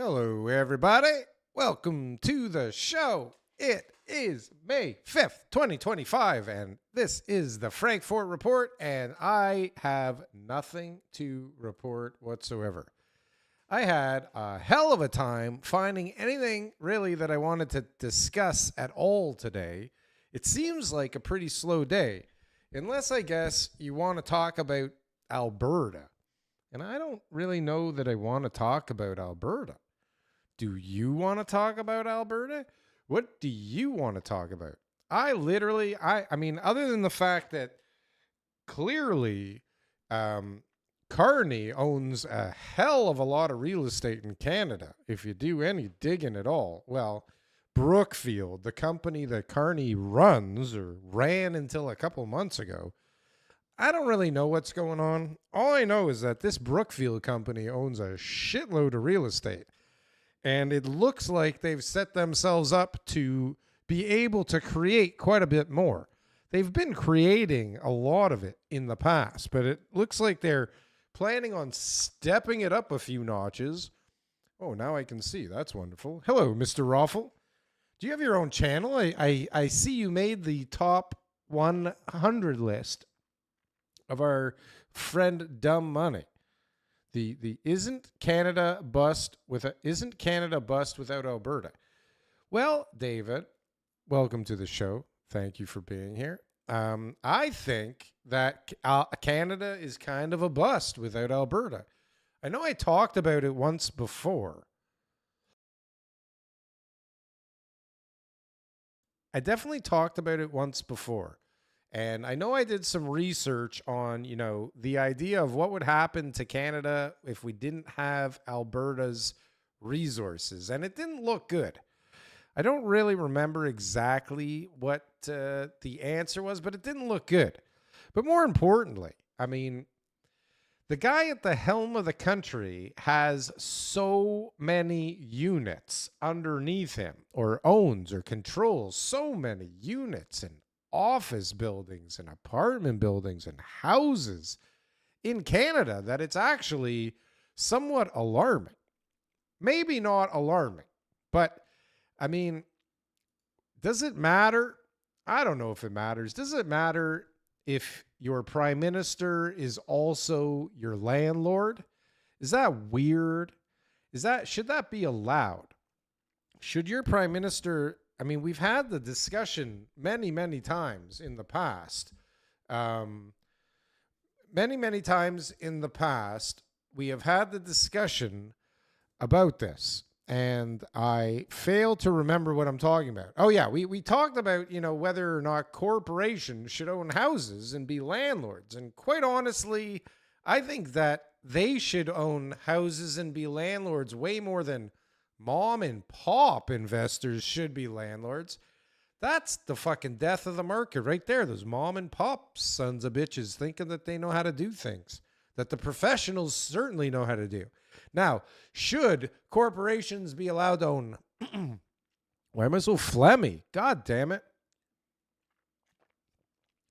Hello, everybody. Welcome to the show. It is May 5th, 2025, and this is the Frankfort Report, and I have nothing to report whatsoever. I had a hell of a time finding anything really that I wanted to discuss at all today. It seems like a pretty slow day, unless I guess you want to talk about Alberta. And I don't really know that I want to talk about Alberta. Do you want to talk about Alberta? What do you want to talk about? I mean, other than the fact that clearly Carney owns a hell of a lot of real estate in Canada, if you do any digging at all. Well, Brookfield, the company that Carney runs or ran until a couple months ago, I don't really know what's going on. All I know is that this Brookfield company owns a shitload of real estate. And it looks like they've set themselves up to be able to create quite a bit more. They've been creating a lot of it in the past, but it looks like they're planning on stepping it up a few notches. Oh, now I can see. That's wonderful. Hello, Mr. Raffle. Do you have your own channel? I see you made the top 100 list of our friend Dumb Money. The isn't Canada bust without Alberta? Well, David, welcome to the show. Thank you for being here. I think that Canada is kind of a bust without Alberta. I know I talked about it once before. I definitely talked about it once before. And I know I did some research on, the idea of what would happen to Canada if we didn't have Alberta's resources. And it didn't look good. I don't really remember exactly what the answer was, but it didn't look good. But more importantly, I mean, the guy at the helm of the country has so many units underneath him, or owns or controls so many units and office buildings and apartment buildings and houses in Canada that it's actually somewhat alarming. Maybe not alarming, but I mean, does it matter? I don't know if it matters. Does it matter if your prime minister is also your landlord? Is that weird? Should that be allowed? Should your prime minister, I mean, we've had the discussion many, many times in the past. Many times in the past, we have had the discussion about this. And I fail to remember what I'm talking about. Oh, yeah, we talked about, whether or not corporations should own houses and be landlords. And quite honestly, I think that they should own houses and be landlords way more than mom and pop investors should be landlords. That's the fucking death of the market right there. Those mom and pop sons of bitches thinking that they know how to do things that the professionals certainly know how to do. Now, should corporations be allowed to own? Why am I so phlegmy? God damn it.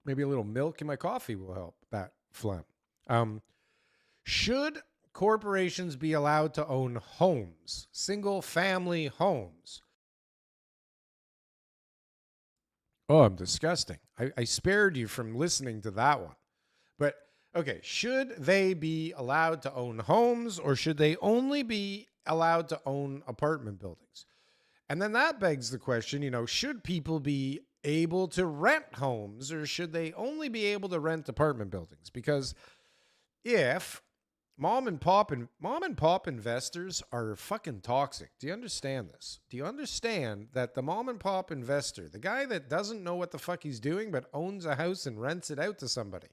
Maybe a little milk in my coffee will help that phlegm. Should corporations be allowed to own homes, single family homes? Oh, I'm disgusting. I spared you from listening to that one. But, okay, should they be allowed to own homes or should they only be allowed to own apartment buildings? And then that begs the question, should people be able to rent homes or should they only be able to rent apartment buildings? Because if mom and pop investors are fucking toxic. Do you understand this? Do you understand that the mom and pop investor, the guy that doesn't know what the fuck he's doing but owns a house and rents it out to somebody,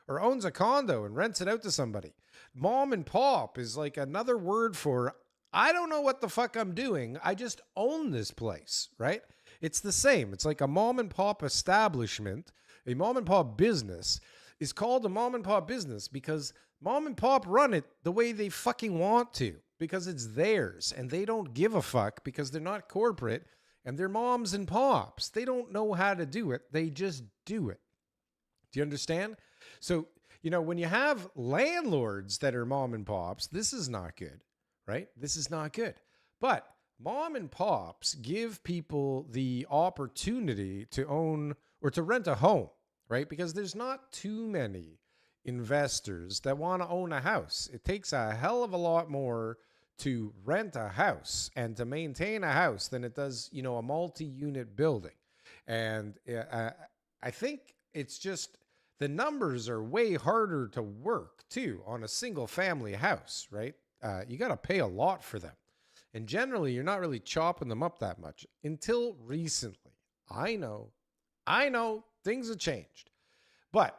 or owns a condo and rents it out to somebody, mom and pop is like another word for, I don't know what the fuck I'm doing. I just own this place, right? It's the same. It's like a mom and pop establishment, a mom and pop business is called a mom and pop business because mom and pop run it the way they fucking want to because it's theirs and they don't give a fuck because they're not corporate and they're moms and pops. They don't know how to do it. They just do it. Do you understand? So, when you have landlords that are mom and pops, this is not good, right? This is not good. But mom and pops give people the opportunity to own or to rent a home, right? Because there's not too many investors that want to own a house. It takes a hell of a lot more to rent a house and to maintain a house than it does, a multi-unit building. And I think it's just the numbers are way harder to work too on a single family house, right? You got to pay a lot for them. And generally, you're not really chopping them up that much until recently. I know, things have changed. But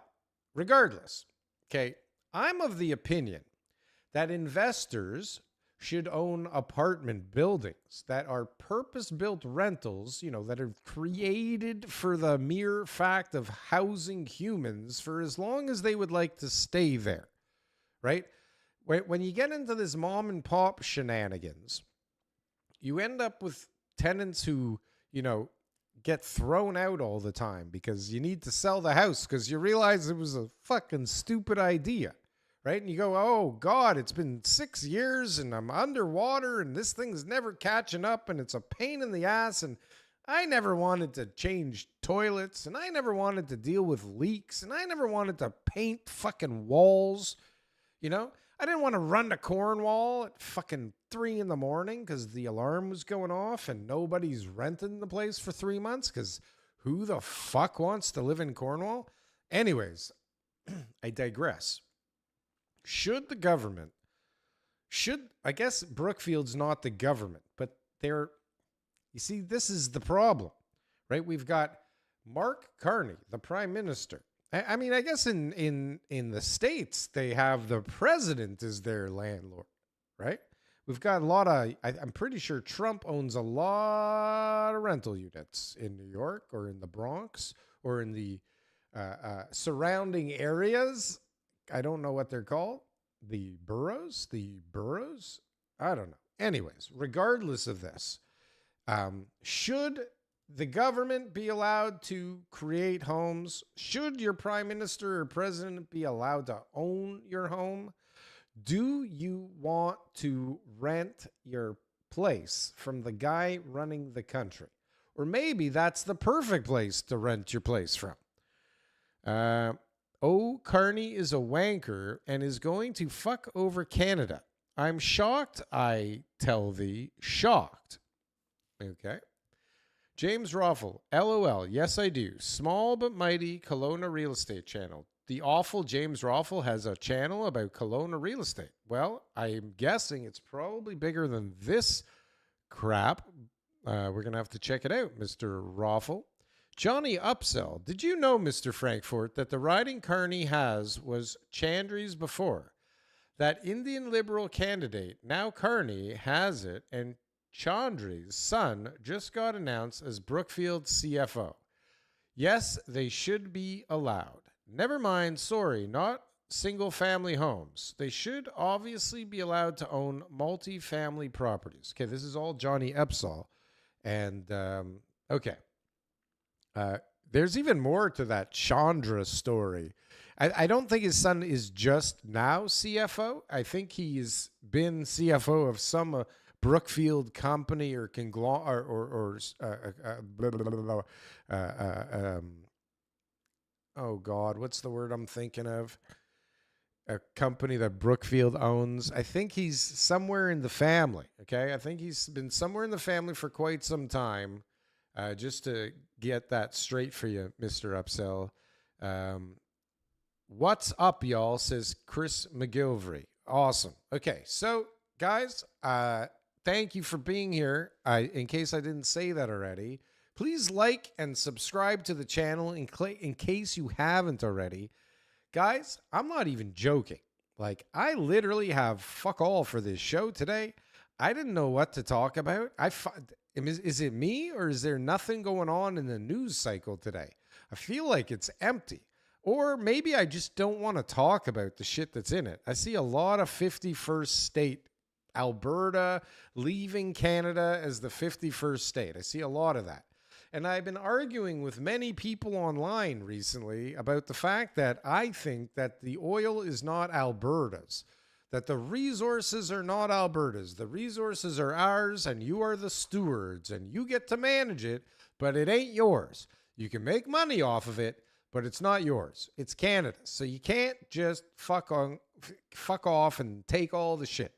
regardless, okay, I'm of the opinion that investors should own apartment buildings that are purpose-built rentals, that are created for the mere fact of housing humans for as long as they would like to stay there, right? When you get into this mom and pop shenanigans, you end up with tenants who, get thrown out all the time because you need to sell the house because you realize it was a fucking stupid idea, right? And you go, oh God, it's been 6 years and I'm underwater and this thing's never catching up and it's a pain in the ass and I never wanted to change toilets and I never wanted to deal with leaks and I never wanted to paint fucking walls, I didn't want to run to Cornwall at fucking 3 a.m. because the alarm was going off and nobody's renting the place for 3 months because who the fuck wants to live in Cornwall? Anyways, I digress. I guess Brookfield's not the government, but you see, this is the problem, right? We've got Mark Carney, the prime minister. I mean, I guess in the States, they have the president as their landlord, right? We've got a lot of, I'm pretty sure Trump owns a lot of rental units in New York or in the Bronx or in the surrounding areas. I don't know what they're called. The boroughs? I don't know. Anyways, regardless of this, should the government be allowed to create homes? Should your prime minister or president be allowed to own your home? Do you want to rent your place from the guy running the country? Or maybe that's the perfect place to rent your place from. Carney is a wanker and is going to fuck over Canada. I'm shocked, I tell thee, shocked. Okay. James Roffel, LOL, yes I do. Small but mighty Kelowna real estate channel. The awful James Roffel has a channel about Kelowna real estate. Well, I'm guessing it's probably bigger than this crap. We're going to have to check it out, Mr. Roffel. Johnny Upsell, did you know, Mr. Frankfort, that the riding Carney has was Chandry's before? That Indian Liberal candidate, now Carney, has it, and Chandry's son just got announced as Brookfield CFO. Yes, they should be allowed. Never mind, sorry, not single-family homes. They should obviously be allowed to own multi-family properties. Okay, this is all Johnny Upsall. And, okay. There's even more to that Chandra story. I don't think his son is just now CFO. I think he's been CFO of some Brookfield company or oh God, what's the word I'm thinking of? A company that Brookfield owns. I think he's somewhere in the family. Okay, I think he's been somewhere in the family for quite some time. Just to get that straight for you, Mr. Upsell. What's up, y'all? Says Chris McGilvery. Awesome. Okay, so guys, thank you for being here. In case I didn't say that already, please like and subscribe to the channel in case you haven't already. Guys, I'm not even joking. Like, I literally have fuck all for this show today. I didn't know what to talk about. Is it me or is there nothing going on in the news cycle today? I feel like it's empty. Or maybe I just don't want to talk about the shit that's in it. I see a lot of 51st state, Alberta leaving Canada as the 51st state. I see a lot of that. And I've been arguing with many people online recently about the fact that I think that the oil is not Alberta's. that the resources are not Alberta's. The resources are ours, and you are the stewards, and you get to manage it, but it ain't yours. You can make money off of it, but it's not yours. It's Canada's. So you can't just fuck off and take all the shit.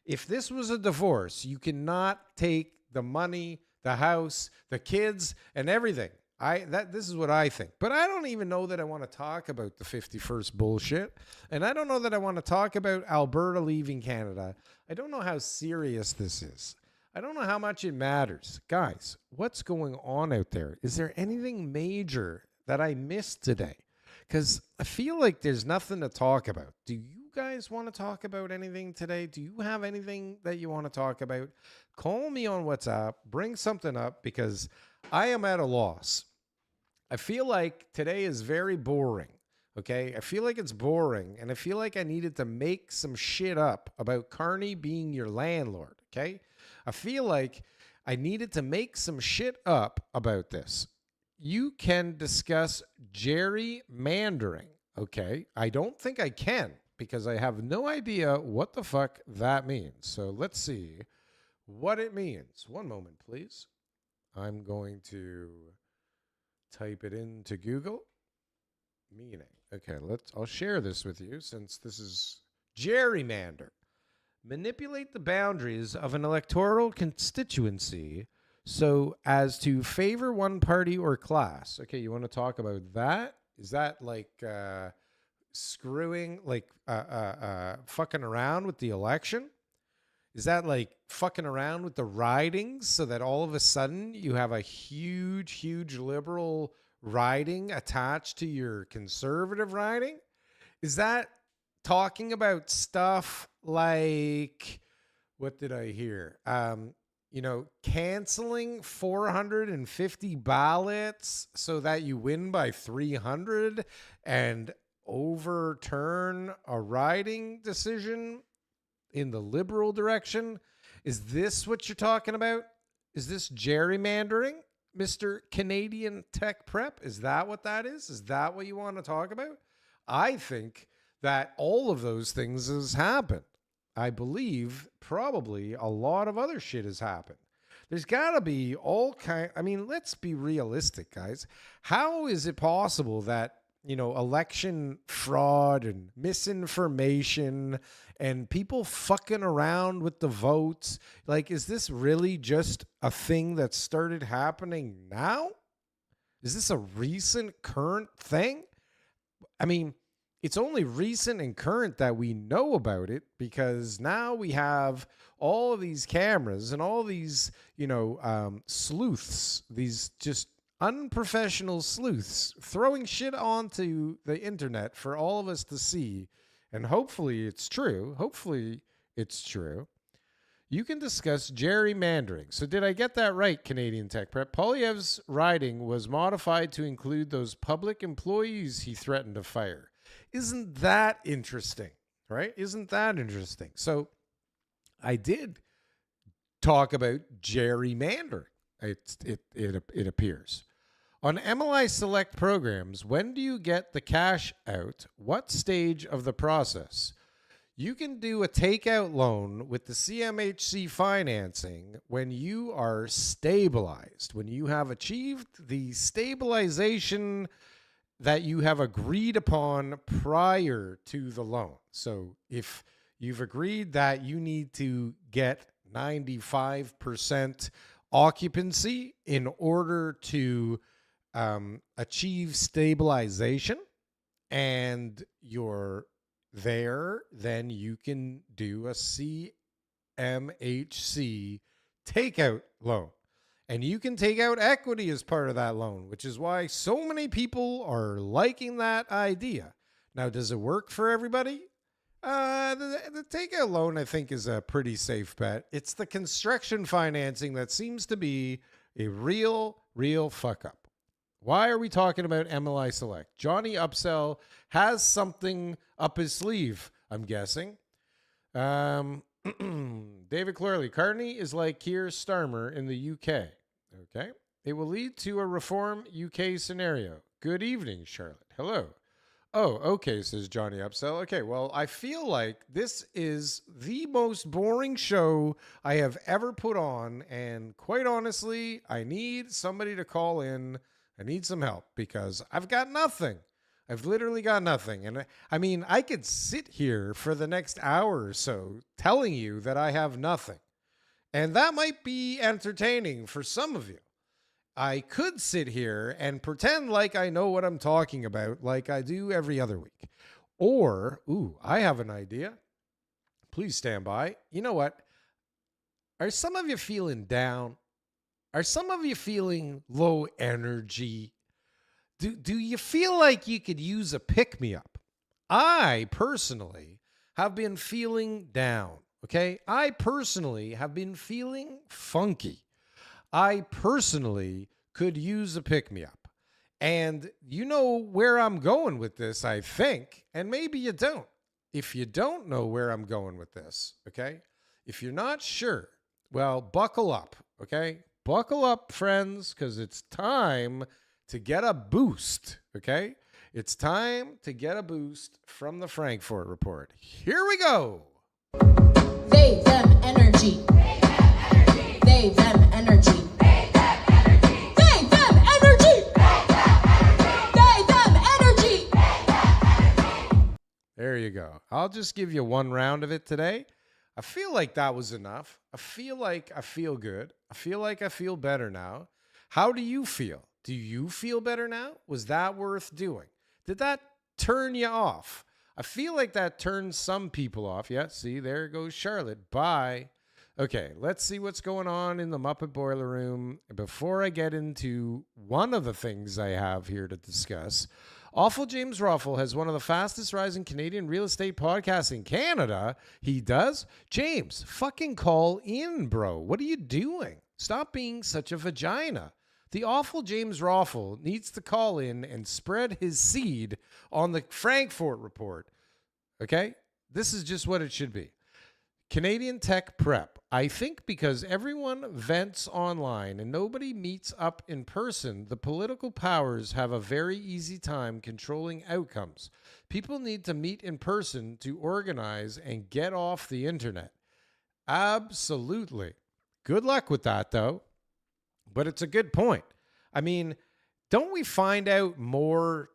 If this was a divorce, you cannot take the money, the house, the kids, and everything. This is what I think. But I don't even know that I want to talk about the 51st bullshit. And I don't know that I want to talk about Alberta leaving Canada. I don't know how serious this is. I don't know how much it matters. Guys, what's going on out there? Is there anything major that I missed today? Because I feel like there's nothing to talk about. Do you guys want to talk about anything today? Do you have anything that you want to talk about? Call me on WhatsApp. Bring something up, because I am at a loss. I feel like today is very boring. Okay, I feel like it's boring, and I feel like I needed to make some shit up about Carney being your landlord. Okay, I feel like I needed to make some shit up about this. You can discuss gerrymandering. Okay, I don't think I can, because I have no idea what the fuck that means. So let's see what it means. One moment, please. I'm going to type it into Google. Meaning. Okay, I'll share this with you, since this is gerrymander. Manipulate the boundaries of an electoral constituency so as to favor one party or class. Okay, you want to talk about that? Is that like screwing, like fucking around with the election? Is that like fucking around with the ridings so that all of a sudden you have a huge liberal riding attached to your conservative riding? Is that talking about stuff like, what did I hear? Canceling 450 ballots so that you win by 300 and overturn a riding decision in the liberal direction? Is this what you're talking about? Is this gerrymandering, Mr. Canadian Tech Prep? Is that what that is? Is that what you want to talk about? I think that all of those things has happened. I believe probably a lot of other shit has happened. There's got to be let's be realistic, guys. How is it possible that, election fraud and misinformation and people fucking around with the votes, like, is this really just a thing that started happening now? Is this a recent current thing? I mean, it's only recent and current that we know about it, because now we have all of these cameras and all these, sleuths, these just unprofessional sleuths throwing shit onto the internet for all of us to see. And hopefully it's true. You can discuss gerrymandering. So did I get that right, Canadian Tech Prep? Poilievre's riding was modified to include those public employees he threatened to fire. Isn't that interesting, right? Isn't that interesting? So I did talk about gerrymandering. It appears. On MLI Select programs, when do you get the cash out? What stage of the process? You can do a takeout loan with the CMHC financing when you are stabilized, when you have achieved the stabilization that you have agreed upon prior to the loan. So if you've agreed that you need to get 95% occupancy in order to achieve stabilization, and you're there, then you can do a CMHC takeout loan. And you can take out equity as part of that loan, which is why so many people are liking that idea. Now, does it work for everybody? The takeout loan, I think, is a pretty safe bet. It's the construction financing that seems to be a real fuck up. Why are we talking about MLI Select? Johnny Upsell has something up his sleeve, I'm guessing. David Clorley, Carney is like Keir Starmer in the UK. Okay. It will lead to a reform UK scenario. Good evening, Charlotte. Hello. Oh, okay, says Johnny Upsell. Okay, well, I feel like this is the most boring show I have ever put on. And quite honestly, I need somebody to call in. I need some help because I've got nothing. I've literally got nothing. And I mean, I could sit here for the next hour or so telling you that I have nothing. And that might be entertaining for some of you. I could sit here and pretend like I know what I'm talking about, like I do every other week. Or, I have an idea. Please stand by. You know what? Are some of you feeling down? Are some of you feeling low energy? Do you feel like you could use a pick me up? I personally have been feeling down. Okay. I personally have been feeling funky. I personally could use a pick me up. And you know where I'm going with this, I think, and maybe you don't. If you don't know where I'm going with this, okay? If you're not sure, well, buckle up, okay? Buckle up, friends, because it's time to get a boost, okay? It's time to get a boost from the Frankfort Report. Here we go. They, them, energy. They, them, energy. They, them, energy. They, them, energy. There you go. I'll just give you one round of it today. I feel like that was enough. I feel like I feel good. I feel like I feel better now. How do you feel? Do you feel better now? Was that worth doing? Did that turn you off? I feel like that turned some people off. Yeah, see, there goes Charlotte. Bye. Okay, let's see what's going on in the Muppet Boiler Room. Before I get into one of the things I have here to discuss, Awful James Ruffle has one of the fastest rising Canadian real estate podcasts in Canada. He does? James, fucking call in, bro. What are you doing? Stop being such a vagina. The Awful James Ruffle needs to call in and spread his seed on the Frankfort Report. Okay? This is just what it should be. Canadian tech prep. I think because everyone vents online and nobody meets up in person, the political powers have a very easy time controlling outcomes. People need to meet in person to organize and get off the internet. Absolutely. Good luck with that, though. But it's a good point. I mean, don't we find out more?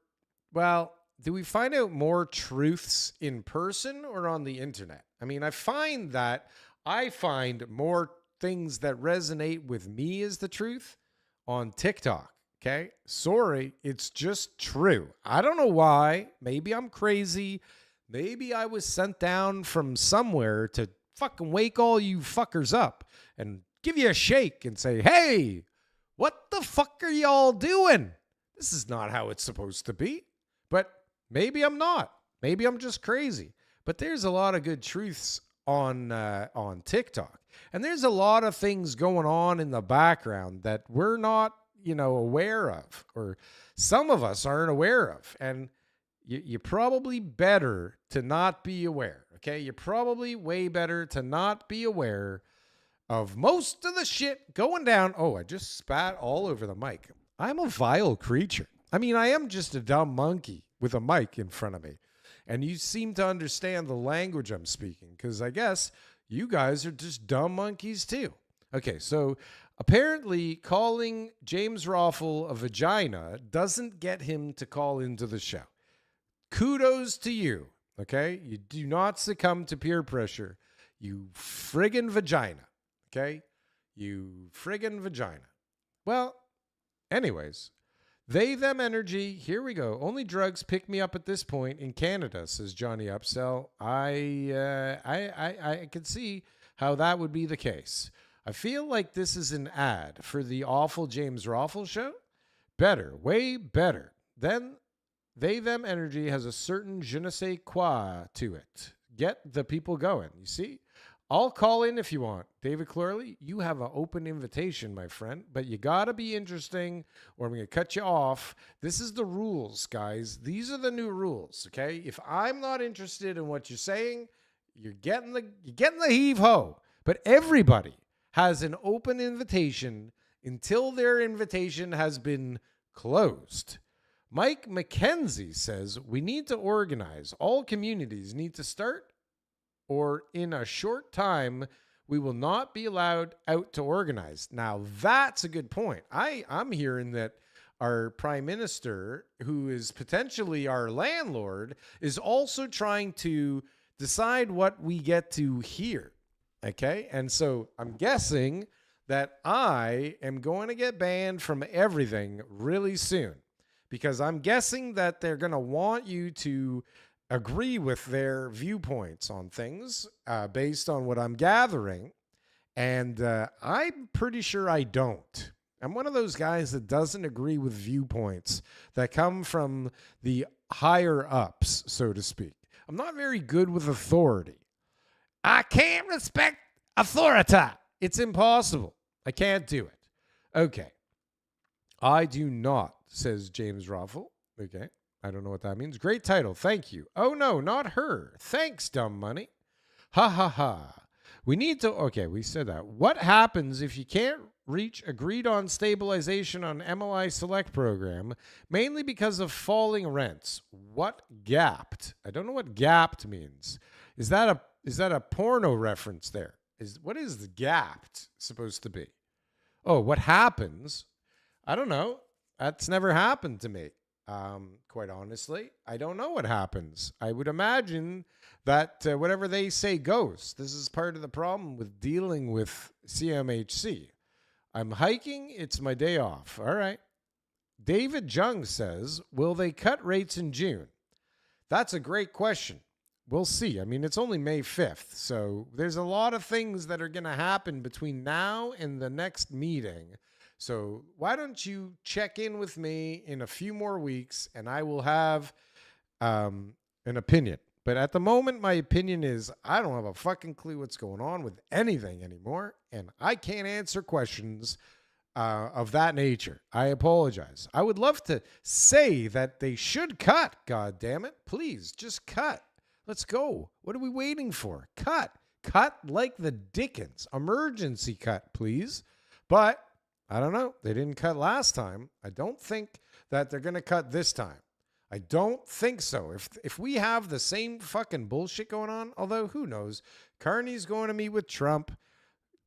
Well, do we find out more truths in person or on the internet? I mean, I find more things that resonate with me as the truth on TikTok. Okay. Sorry. It's just true. I don't know why. Maybe I'm crazy. Maybe I was sent down from somewhere to fucking wake all you fuckers up and give you a shake and say, hey, what the fuck are y'all doing? This is not how it's supposed to be. But maybe I'm not. Maybe I'm just crazy. But there's a lot of good truths on TikTok. And there's a lot of things going on in the background that we're not, aware of, or some of us aren't aware of. And you're probably better to not be aware. Okay. You're probably way better to not be aware of most of the shit going down. Oh, I just spat all over the mic. I'm a vile creature. I mean, I am just a dumb monkey with a mic in front of me. And you seem to understand the language I'm speaking because I guess you guys are just dumb monkeys too. Okay, so apparently calling James Ruffle a vagina doesn't get him to call into the show. Kudos to you, okay? You do not succumb to peer pressure. You friggin' vagina, okay? You friggin' vagina. Well, anyways. They, them energy. Here we go. Only drugs pick me up at this point in Canada, says Johnny Upsell. I can see how that would be the case. I feel like this is an ad for the Awful James Ruffle show. Better, way better. Then they, them energy has a certain je ne sais quoi to it. Get the people going. You see? I'll call in if you want. David Clorley, you have an open invitation, my friend, but you got to be interesting or I'm going to cut you off. This is the rules, guys. These are the new rules, okay? If I'm not interested in what you're saying, you're getting the heave-ho. But everybody has an open invitation until their invitation has been closed. Mike McKenzie says we need to organize. All communities need to start, or in a short time, we will not be allowed out to organize. Now, that's a good point. I'm hearing that our prime minister, who is potentially our landlord, is also trying to decide what we get to hear. Okay. And so I'm guessing that I am going to get banned from everything really soon, because I'm guessing that they're going to want you to agree with their viewpoints on things based on what I'm gathering. And I'm pretty sure I don't. I'm one of those guys that doesn't agree with viewpoints that come from the higher ups, so to speak. I'm not very good with authority. I can't respect authority. It's impossible. I can't do it. Okay. I do not, says James Roffel. Okay. I don't know what that means. Great title. Thank you. Oh, no, not her. Thanks, dumb money. Ha, ha, ha. We need to, okay, we said that. What happens if you can't reach agreed on stabilization on MLI Select program, mainly because of falling rents? What gapped? I don't know what gapped means. Is that a porno reference there? What is the gapped supposed to be? Oh, what happens? I don't know. That's never happened to me. Quite honestly, I don't know what happens. I would imagine that whatever they say goes. This is part of the problem with dealing with CMHC. I'm hiking. It's my day off. All right. David Jung says, will they cut rates in June? That's a great question. We'll see. I mean, it's only May 5th, so there's a lot of things that are going to happen between now and the next meeting. So why don't you check in with me in a few more weeks, and I will have an opinion. But at the moment, my opinion is I don't have a fucking clue what's going on with anything anymore, and I can't answer questions of that nature. I apologize. I would love to say that they should cut. God damn it. Please, just cut. Let's go. What are we waiting for? Cut. Cut like the Dickens. Emergency cut, please. But I don't know. They didn't cut last time. I don't think that they're going to cut this time. I don't think so. If we have the same fucking bullshit going on, although who knows? Carney's going to meet with Trump.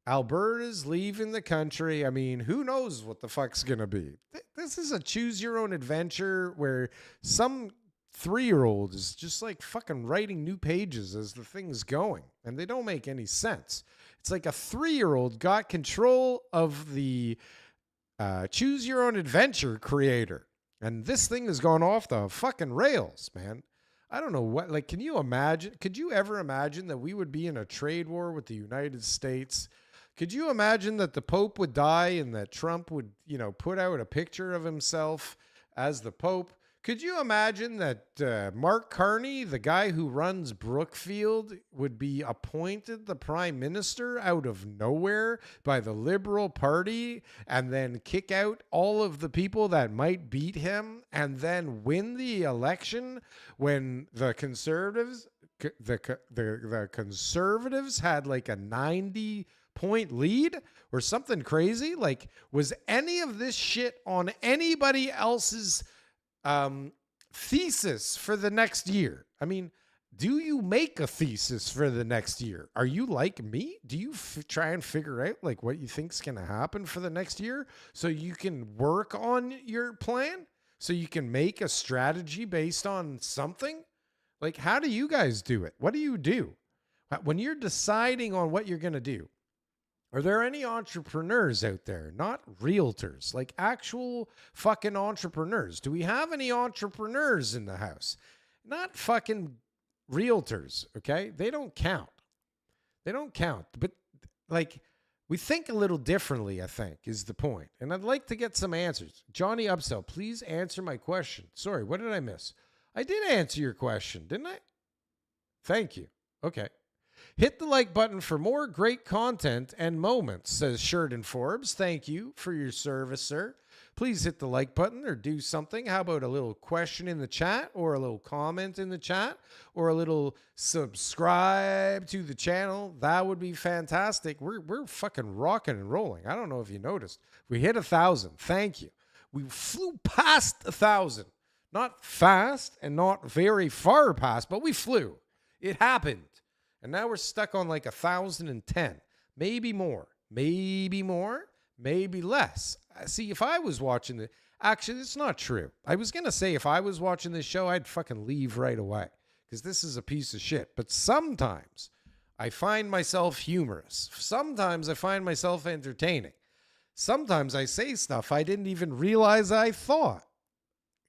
Alberta's leaving the country. I mean, who knows what the fuck's going to be? This is a choose your own adventure where some 3-year-old is just like fucking writing new pages as the thing's going, and they don't make any sense. It's like a 3-year-old got control of the choose your own adventure creator, and this thing has gone off the fucking rails, man. I don't know what, like, can you imagine? Could you ever imagine that we would be in a trade war with the United States? Could you imagine that the Pope would die and that Trump would, put out a picture of himself as the Pope? Could you imagine that Mark Carney, the guy who runs Brookfield, would be appointed the prime minister out of nowhere by the Liberal Party and then kick out all of the people that might beat him and then win the election when the Conservatives, the Conservatives had like a 90-point lead or something crazy? Like, was any of this shit on anybody else's thesis for the next year? I mean, do you make a thesis for the next year? Are you like me? Do you try and figure out like what you think's going to happen for the next year so you can work on your plan, so you can make a strategy based on something? Like, how do you guys do it? What do you do when you're deciding on what you're going to do? Are there any entrepreneurs out there? Not realtors, like actual fucking entrepreneurs. Do we have any entrepreneurs in the house? Not fucking realtors, okay? They don't count. They don't count. But, like, we think a little differently, I think, is the point. And I'd like to get some answers. Johnny Upsell, please answer my question. Sorry, what did I miss? I did answer your question, didn't I? Thank you. Okay. Hit the like button for more great content and moments, says Sheridan Forbes. Thank you for your service, sir. Please hit the like button or do something. How about a little question in the chat or a little comment in the chat or a little subscribe to the channel? That would be fantastic. We're fucking rocking and rolling. I don't know if you noticed. We hit 1,000. Thank you. We flew past 1,000. Not fast and not very far past, but we flew. It happened. And now we're stuck on like 1,010, maybe more, maybe less. See, if I was watching the, actually, it's not true. I was going to say if I was watching this show, I'd fucking leave right away because this is a piece of shit. But sometimes I find myself humorous. Sometimes I find myself entertaining. Sometimes I say stuff I didn't even realize I thought.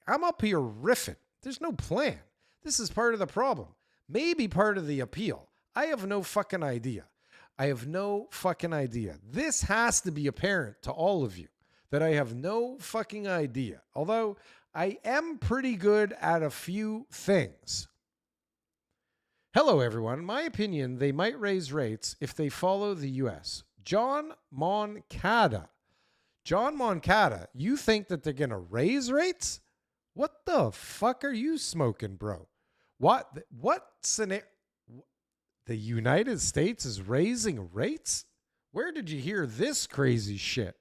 I'm up here riffing. There's no plan. This is part of the problem. Maybe part of the appeal. I have no fucking idea. This has to be apparent to all of you that I have no fucking idea. Although I am pretty good at a few things. Hello, everyone. In my opinion, they might raise rates if they follow the U.S. John Moncada. You think that they're going to raise rates? What the fuck are you smoking, bro? What scenario? The United States is raising rates? Where did you hear this crazy shit?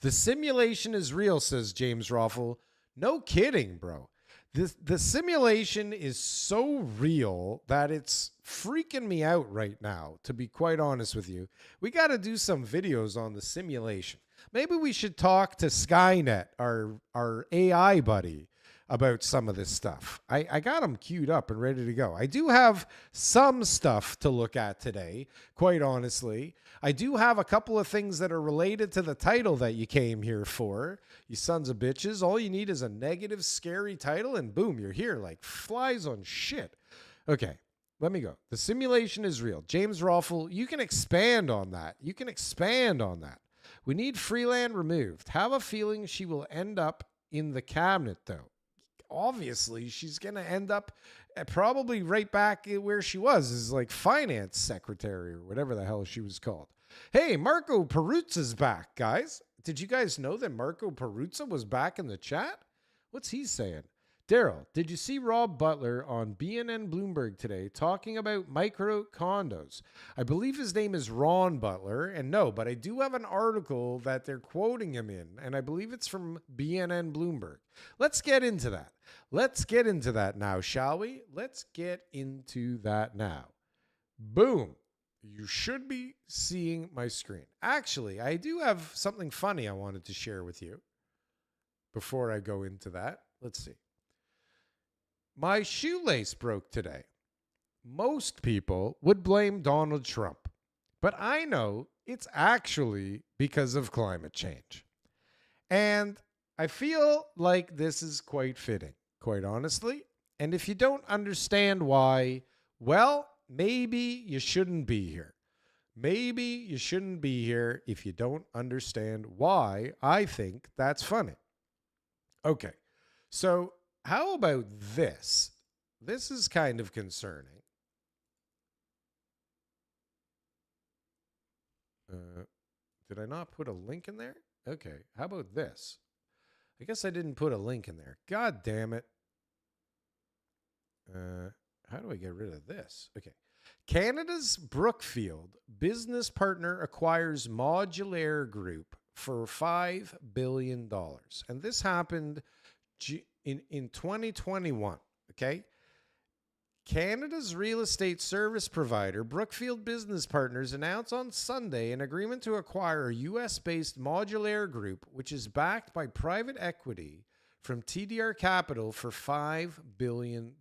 The simulation is real, says James Roffel. No kidding, bro. The simulation is so real that it's freaking me out right now, to be quite honest with you. We got to do some videos on the simulation. Maybe we should talk to Skynet, our AI buddy, about some of this stuff. I got them queued up and ready to go. I do have some stuff to look at today, quite honestly. I do have a couple of things that are related to the title that you came here for. You sons of bitches. All you need is a negative, scary title, and boom, you're here like flies on shit. Okay, let me go. The simulation is real. James Roffel, you can expand on that. We need Freeland removed. Have a feeling she will end up in the cabinet, though. Obviously, she's going to end up probably right back where she was, as like finance secretary or whatever the hell she was called. Hey, Marco Peruzza's back, guys. Did you guys know that Marco Peruzza was back in the chat? What's he saying? Darryl, did you see Rob Butler on BNN Bloomberg today talking about micro condos? I believe his name is Ron Butler, and no, but I do have an article that they're quoting him in, and I believe it's from BNN Bloomberg. Let's get into that. Now, shall we? Let's get into that now. Boom. You should be seeing my screen. Actually, I do have something funny I wanted to share with you before I go into that. Let's see. My shoelace broke today. Most people would blame Donald Trump, but I know it's actually because of climate change. And I feel like this is quite fitting, quite honestly. And if you don't understand why, well, maybe you shouldn't be here. Maybe you shouldn't be here if you don't understand why I think that's funny. Okay, so how about this? This is kind of concerning. Did I not put a link in there? Okay, how about this? I guess I didn't put a link in there. God damn it. How do I get rid of this? Okay. Canada's Brookfield business partner acquires Modular Group for $5 billion. And this happened in 2021, okay? Canada's real estate service provider, Brookfield Business Partners, announced on Sunday an agreement to acquire a U.S.-based Modular Group, which is backed by private equity from TDR Capital for $5 billion.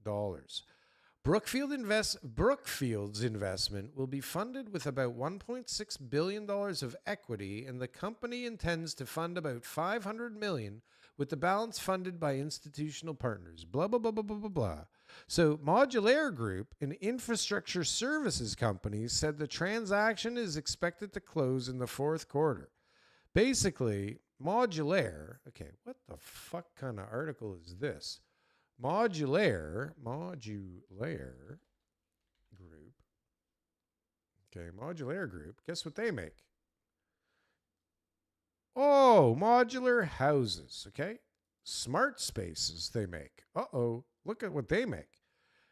Brookfield's investment will be funded with about $1.6 billion of equity, and the company intends to fund about $500 million, with the balance funded by institutional partners. Blah, blah, blah, blah, blah, blah, blah. So Modular Group, an infrastructure services company, said the transaction is expected to close in the fourth quarter. Basically, Modular, okay, what the fuck kind of article is this? Modular Group. Okay, Modular Group. Guess what they make? Oh, modular houses, okay? Smart spaces they make. Uh-oh, look at what they make.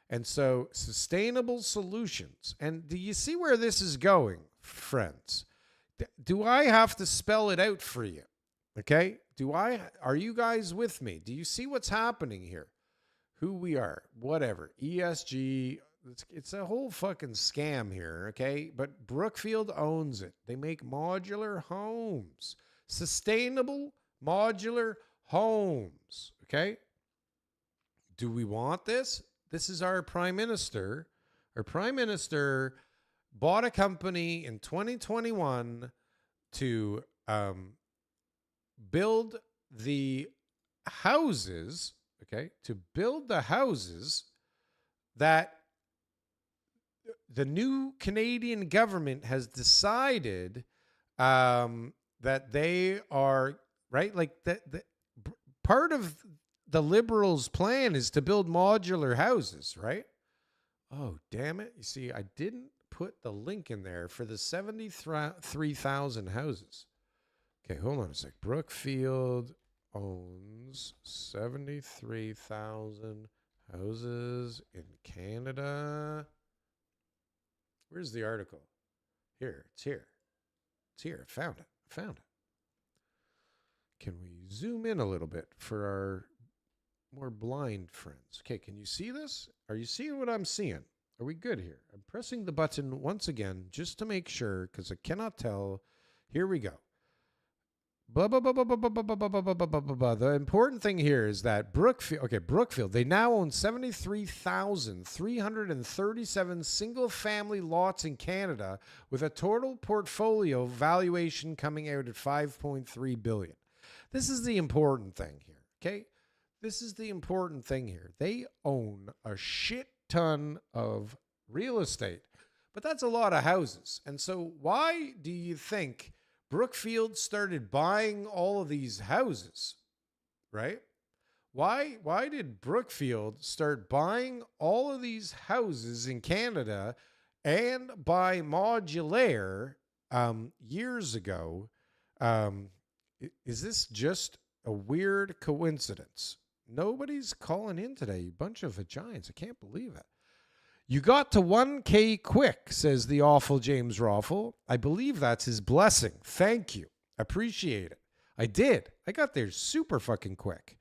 And so, sustainable solutions. And do you see where this is going, friends? Do I have to spell it out for you? Okay? Are you guys with me? Do you see what's happening here? Who we are, whatever, ESG, it's a whole fucking scam here, okay? But Brookfield owns it. They make modular homes, sustainable modular homes, okay? Do we want this? This is our prime minister. Our prime minister bought a company in 2021 to build the houses, okay, to build the houses that the new Canadian government has decided that they are, right, like part of the Liberals' plan is to build modular houses, right? Oh, damn it. You see, I didn't put the link in there for the 73,000 houses. Okay, hold on a sec. Brookfield owns 73,000 houses in Canada. Where's the article? Here, it's here. It's here. Found it. Can we zoom in a little bit for our more blind friends? Okay, can you see this? Are you seeing what I'm seeing? Are we good here? I'm pressing the button once again just to make sure because I cannot tell. Here we go. Blah, blah, blah, blah, blah, blah, blah, blah, blah, blah, blah, blah, blah. The important thing here is that Brookfield, they now own 73,337 single-family lots in Canada with a total portfolio valuation coming out at $5.3 billion. This is the important thing here, okay? This is the important thing here. They own a shit ton of real estate, but that's a lot of houses. And so why do you think Brookfield started buying all of these houses, right? Why did Brookfield start buying all of these houses in Canada and buy modular years ago? Is this just a weird coincidence? Nobody's calling in today, you bunch of vaginas. I can't believe it. You got to 1K quick, says the awful James Roffle. I believe that's his blessing. Thank you. Appreciate it. I did. I got there super fucking quick.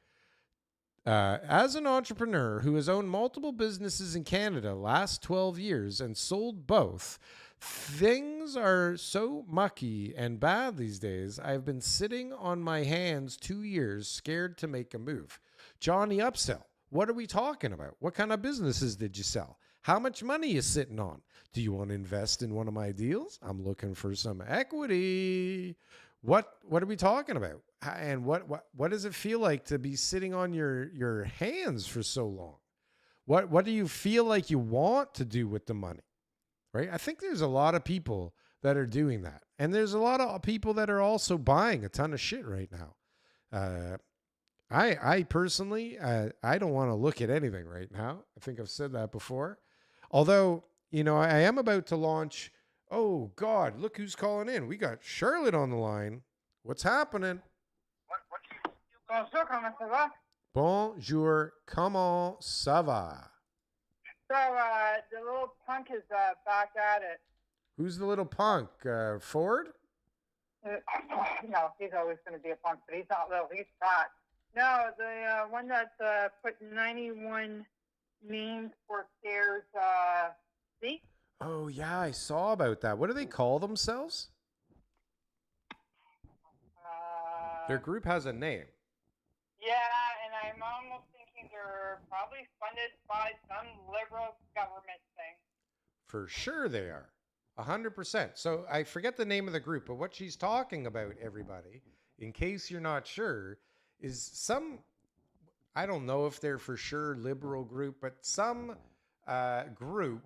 As an entrepreneur who has owned multiple businesses in Canada last 12 years and sold both, things are so mucky and bad these days. I've been sitting on my hands 2 years, scared to make a move. Johnny Upsell, what are we talking about? What kind of businesses did you sell? How much money you sitting on? Do you want to invest in one of my deals? I'm looking for some equity. What are we talking about? And what does it feel like to be sitting on your hands for so long? What do you feel like you want to do with the money? Right? I think there's a lot of people that are doing that. And there's a lot of people that are also buying a ton of shit right now. I personally, I don't want to look at anything right now. I think I've said that before. Although, you know, I am about to launch. Oh, God, look who's calling in. We got Charlotte on the line. What's happening? Bonjour, comment ça va? Bonjour, comment ça va? So, the little punk is back at it. Who's the little punk? Ford? No, he's always going to be a punk, but he's not little. He's fat. No, the one that put 91 memes for scares see? Oh, yeah, I saw about that. What do they call themselves? Their group has a name. Yeah, and I'm almost thinking they're probably funded by some liberal government thing. For sure they are. 100%. So I forget the name of the group, but what she's talking about, everybody, in case you're not sure, is some, I don't know if they're for sure liberal group, but some group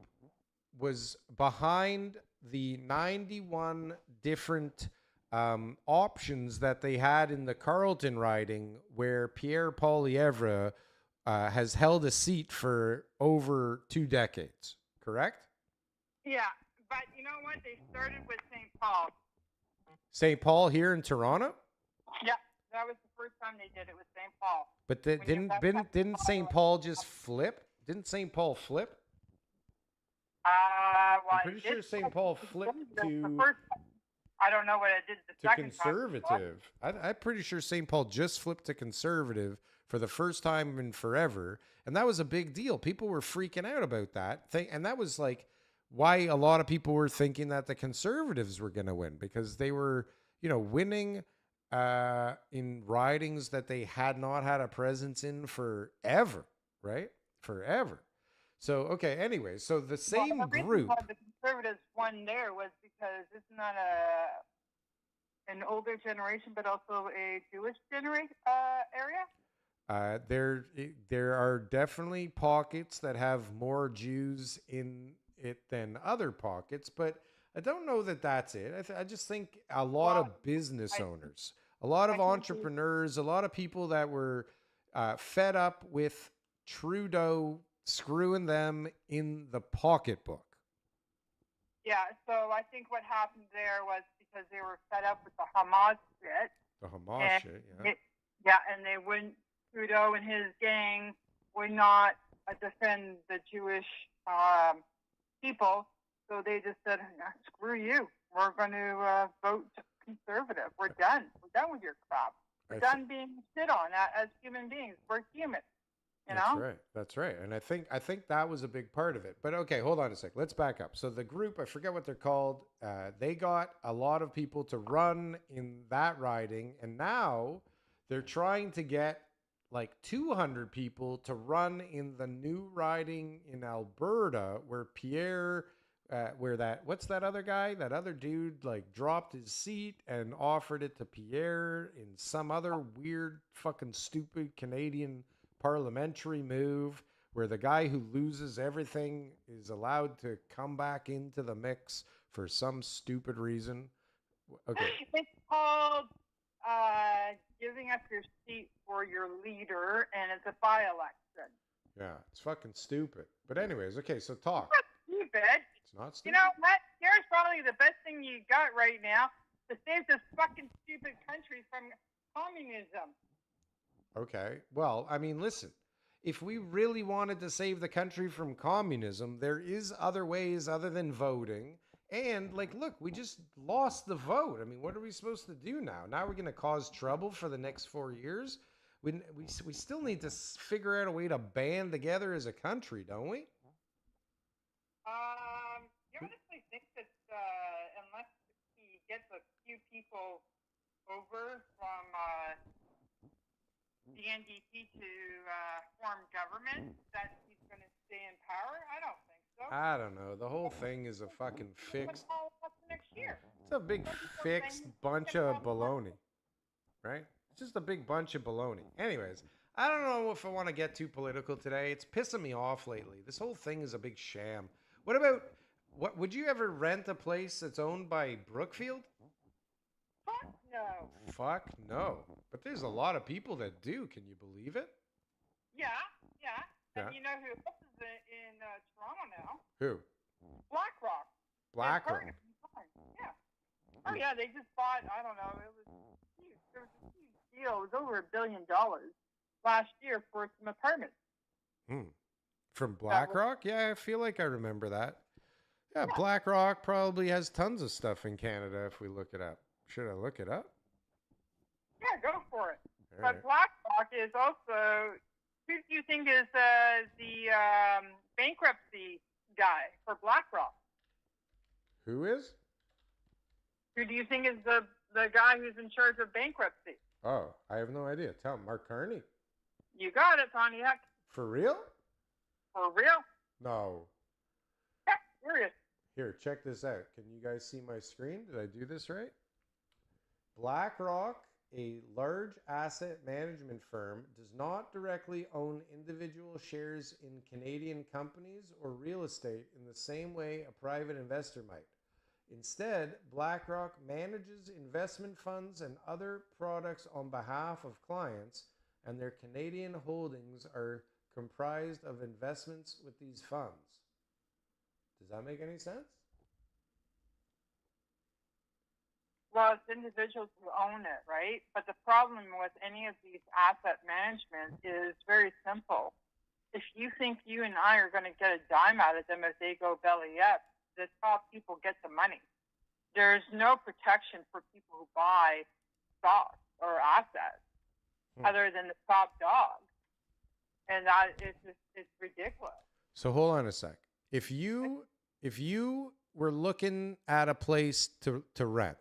was behind the 91 different options that they had in the Carleton riding where Pierre Poilievre has held a seat for over 2 decades, correct? Yeah, but you know what? They started with St. Paul. St. Paul here in Toronto? Yeah, that was the first time they did it with St. Paul. But didn't St. Paul just flip? Didn't St. Paul flip? Well, I'm pretty sure St. Paul flipped to... I don't know what it did the To second conservative. I'm pretty sure St. Paul just flipped to conservative for the first time in forever. And that was a big deal. People were freaking out about that thing. And that was like why a lot of people were thinking that the conservatives were going to win, because they were, winning in ridings that they had not had a presence in forever, right? Forever. So, okay, anyway, so the same the reason group. why the Conservatives won there was because isn't that an older generation, but also a Jewish generation area? There are definitely pockets that have more Jews in it than other pockets, but I don't know that that's it. I just think a lot of business owners, a lot of entrepreneurs, a lot of people that were fed up with Trudeau screwing them in the pocketbook. Yeah, so I think what happened there was because they were fed up with the Hamas shit. The Hamas shit, yeah. And they wouldn't, Trudeau and his gang would not defend the Jewish people. So they just said, screw you. We're going to vote conservative. We're done. We're done with your crap. We're done being shit on as human beings. We're human. That's right. And I think that was a big part of it. But okay, hold on a sec. Let's back up. So the group, I forget what they're called. They got a lot of people to run in that riding, and now they're trying to get like 200 people to run in the new riding in Alberta, where Pierre, what's that other guy? That other dude like dropped his seat and offered it to Pierre in some other weird fucking stupid Canadian parliamentary move where the guy who loses everything is allowed to come back into the mix for some stupid reason. Okay. It's called giving up your seat for your leader, and it's a by-election. Yeah, it's fucking stupid. But anyways, okay, so talk. It's not stupid. It's not stupid. You know what? Here's probably the best thing you got right now to save this fucking stupid country from communism. Okay. Well, I mean, listen, if we really wanted to save the country from communism, there is other ways other than voting. And like, look, we just lost the vote. I mean, what are we supposed to do now? Now we're going to cause trouble for the next 4 years. We still need to figure out a way to band together as a country, don't we? You honestly think that unless he gets a few people over from the NDP to form government, that he's going to stay in power? I don't think so. I don't know. The whole thing is a fucking fixed. Next year. It's a big fixed bunch of baloney, right? It's just a big bunch of baloney. Anyways, I don't know if I want to get too political today. It's pissing me off lately. This whole thing is a big sham. What would you ever rent a place that's owned by Brookfield? Fuck no. Fuck no. But there's a lot of people that do. Can you believe it? Yeah. And you know who else is in Toronto now? Who? BlackRock. BlackRock. Yeah. Oh yeah, they just bought. I don't know. It was huge. There was a huge deal. It was over $1 billion last year for some apartments. From BlackRock? Yeah, I feel like I remember that. Yeah, BlackRock probably has tons of stuff in Canada if we look it up. Should I look it up? Yeah, go for it. All but right. BlackRock is also, who do you think is the bankruptcy guy for BlackRock? Who is? Who do you think is the guy who's in charge of bankruptcy? Oh, I have no idea. Tell him. Mark Carney. You got it, Pontiac. For real? For real? No. Yeah, serious. Here, check this out. Can you guys see my screen? Did I do this right? BlackRock, a large asset management firm, does not directly own individual shares in Canadian companies or real estate in the same way a private investor might. Instead, BlackRock manages investment funds and other products on behalf of clients, and their Canadian holdings are comprised of investments with these funds. Does that make any sense? Well, it's individuals who own it, right? But the problem with any of these asset management is very simple. If you think you and I are going to get a dime out of them if they go belly up, the top people get the money. there's no protection for people who buy stocks or assets other than the top dog. And that is just, it's ridiculous. So hold on a sec. If you were looking at a place to rent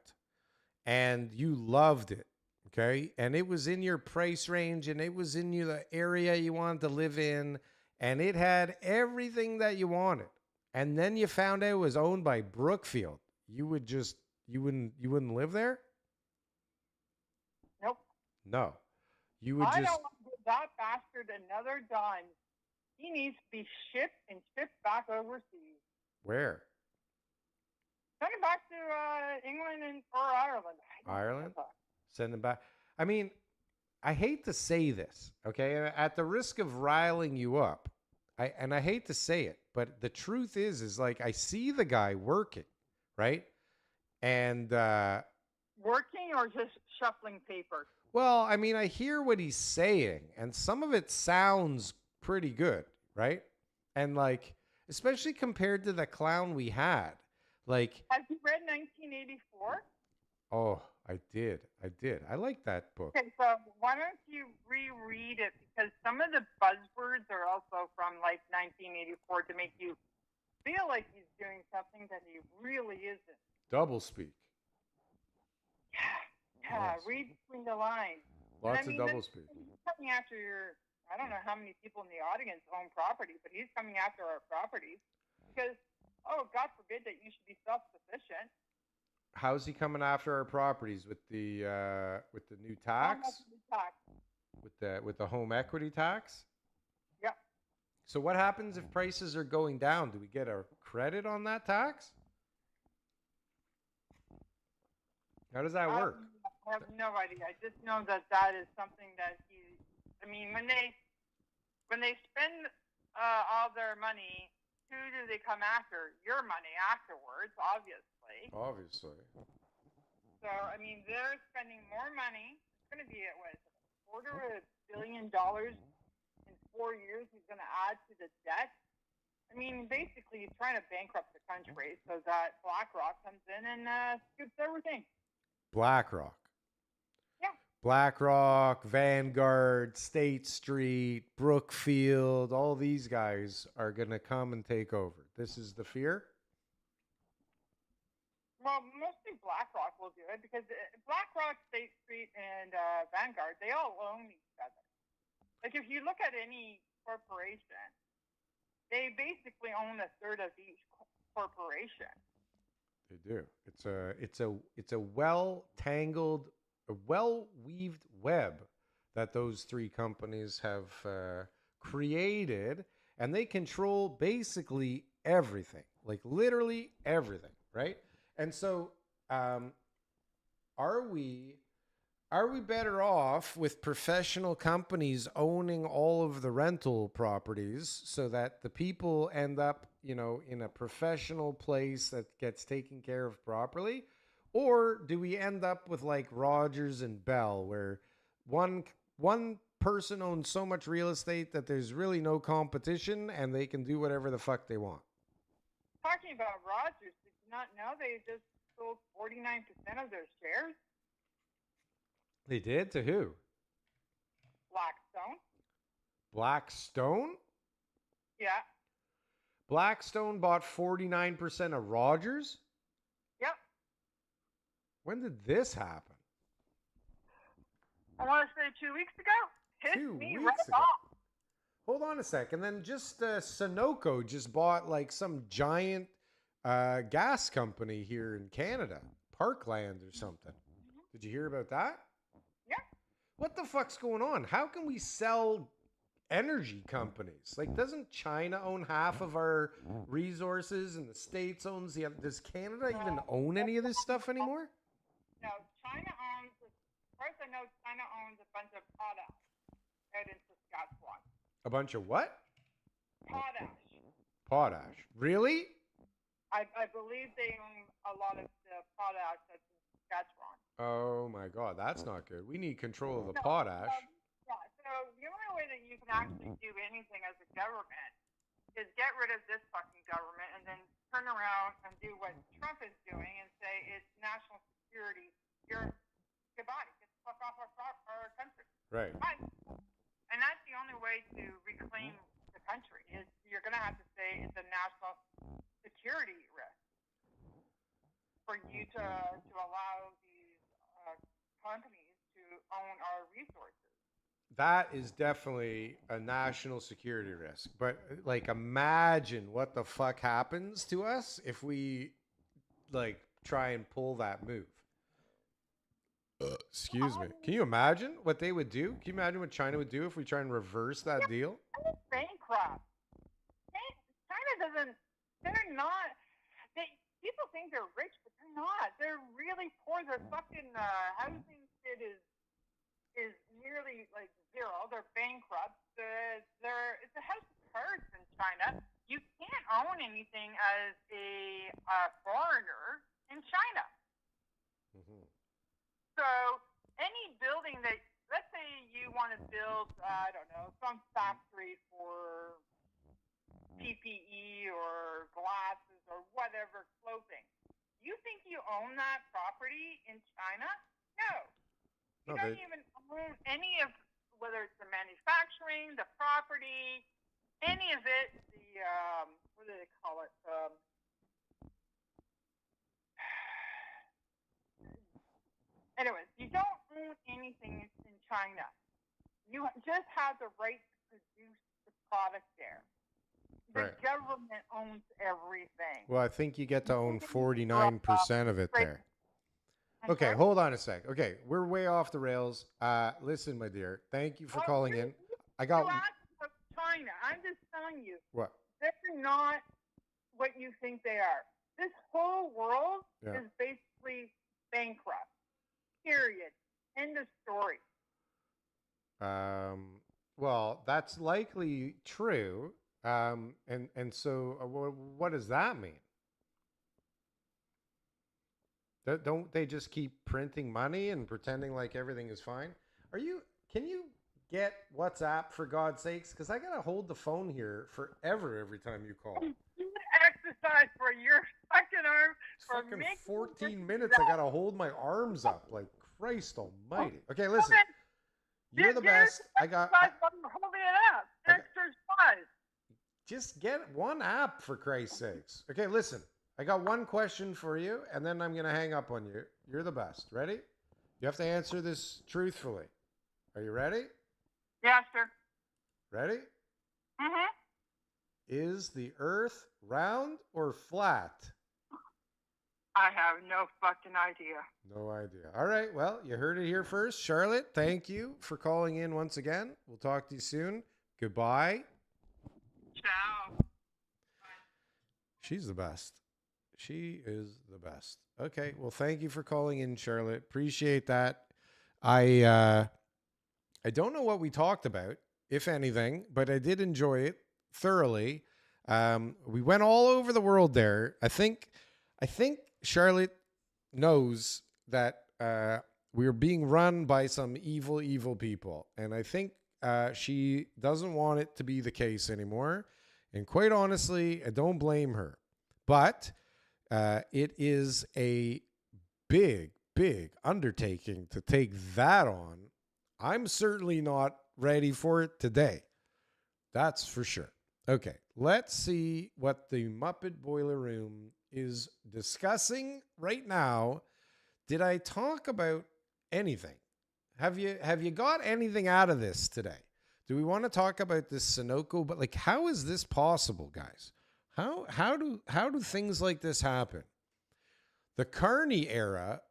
and you loved it, okay, and it was in your price range and it was in the area you wanted to live in and it had everything that you wanted, and then you found out it was owned by Brookfield, you wouldn't live there? Nope. No. You would I just don't want to give that bastard another dime. He needs to be shipped and shipped back overseas. where? Send him back to England or Ireland. Ireland? Send them back. I mean, I hate to say this, okay? At the risk of riling you up, I hate to say it, but the truth is like I see the guy working, right? And Working or just shuffling paper? well, I mean, I hear what he's saying, and some of it sounds pretty good, right? And like, especially compared to the clown we had, like, Have you read 1984? oh, I did. I like that book. Okay, so why don't you reread it? Because some of the buzzwords are also from like 1984 to make you feel like he's doing something that he really isn't. Double speak. Yeah, Yes. read between the lines. Lots of double speak. He's coming after your, I don't know how many people in the audience own property, but he's coming after our properties because, oh, God forbid that you should be self-sufficient. How's he coming after our properties with the new tax? With the home equity tax? Yep. So what happens if prices are going down? Do we get a credit on that tax? How does that work? I have no idea. I just know that that is something that he. I mean, when they spend all their money, who do they come after? Your money afterwards, obviously. Obviously. So I mean, they're spending more money. It's going to be $250 million in 4 years. He's going to add to the debt. I mean, basically, he's trying to bankrupt the country so that BlackRock comes in and scoops everything. BlackRock. Yeah. BlackRock, Vanguard, State Street, Brookfield, all these guys are going to come and take over. This is the fear? Well, mostly BlackRock will do it because BlackRock, State Street, and Vanguard, they all own each other. Like if you look at any corporation, they basically own a third of each corporation. They do. It's a well tangled, a well weaved web that those three companies have created, and they control basically everything, like literally everything, right? And so, are we better off with professional companies owning all of the rental properties so that the people end up, in a professional place that gets taken care of properly? Or do we end up with like Rogers and Bell, where one person owns so much real estate that there's really no competition and they can do whatever the fuck they want? Talking about Rogers, did you not know they just sold 49% of their shares? They did? To who? Blackstone. Blackstone? Yeah. Blackstone bought 49% of Rogers? Yep. When did this happen? I want to say 2 weeks ago. Pissed 2 me weeks right ago. off. Hold on a sec. And then just Sunoco just bought like some giant gas company here in Canada, Parkland or something. Did you hear about that? Yeah. What the fuck's going on? How can we sell energy companies? Like, doesn't China own half of our resources and the States owns the other? Does Canada even own any of this stuff anymore? No, China owns, as far as I know, China owns a bunch of potash out in Saskatchewan. A bunch of what? Potash. Potash. Really? I believe they own a lot of the potash that's in Saskatchewan. Oh my God, that's not good. We need control of the No, potash. yeah, so the only way that you can actually do anything as a government is get rid of this fucking government and then turn around and do what Trump is doing and say it's national security. You're goodbye. Get the fuck off our country. Right. And that's the only way to reclaim the country is you're going to have to say it's a national security risk for you to allow these companies to own our resources. That is definitely a national security risk. But like, imagine what the fuck happens to us if we like try and pull that move. Excuse me. Can you imagine what they would do? Can you imagine what China would do if we try and reverse that deal? Bankrupt. China doesn't. They're not. People think they're rich, but they're not. They're really poor. Their fucking housing shit is nearly like zero. They're bankrupt. It's a house of cards in China. You can't own anything as a foreigner in China. Mm-hmm. So any building that, let's say you want to build, I don't know, some factory for PPE or glasses or whatever clothing. You think you own that property in China? No. You don't even own any of, whether it's the manufacturing, the property, any of it, the, what do they call it? Anyways, you don't own anything in China. You just have the right to produce the product there. The government owns everything. Well, I think you get to own 49% of it there. Okay, hold on a sec. Okay, we're way off the rails. Listen, my dear, thank you for calling in. I got China. I'm just telling you. What? They're not what you think they are. This whole world is basically bankrupt. Period. End of story. Well, that's likely true. And so what does that mean? Don't they just keep printing money and pretending like everything is fine? Can you get WhatsApp for God's sakes? Because I gotta hold the phone here forever every time you call. Exercise for your fucking arm. For fucking 14 minutes, I gotta hold my arms up like Christ Almighty. Okay, listen. You're the best. I'm holding it up. Exercise. Just get one app for Christ's sakes. Okay, listen. I got one question for you, and then I'm going to hang up on you. You're the best. Ready? You have to answer this truthfully. Are you ready? Yes, sir. Ready? Mm-hmm. Is the Earth round or flat? I have no fucking idea. No idea. All right. Well, you heard it here first. Charlotte, thank you for calling in once again. We'll talk to you soon. Goodbye. Ciao. She's the best. She is the best. Okay. Well, thank you for calling in, Charlotte. Appreciate that. I don't know what we talked about, if anything, but I did enjoy it thoroughly. We went all over the world there. I think Charlotte knows that we're being run by some evil people. And I think she doesn't want it to be the case anymore. And quite honestly, I don't blame her. But it is a big undertaking to take that on. I'm certainly not ready for it today. That's for sure. Okay, let's see what the Muppet Boiler Room is discussing right now. Did I talk about anything? Have you got anything out of this today? Do we want to talk about this Sunoco? But like, how is this possible, guys? How do things like this happen? The Carney era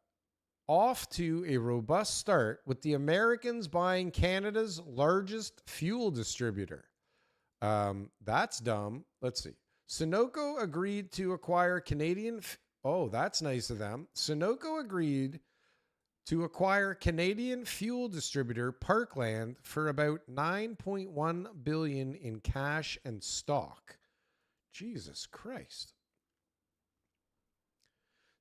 off to a robust start with the Americans buying Canada's largest fuel distributor. That's dumb. Let's see. Sunoco agreed to acquire Canadian. Oh, that's nice of them. Sunoco agreed to acquire Canadian fuel distributor Parkland for about $9.1 billion in cash and stock. Jesus Christ.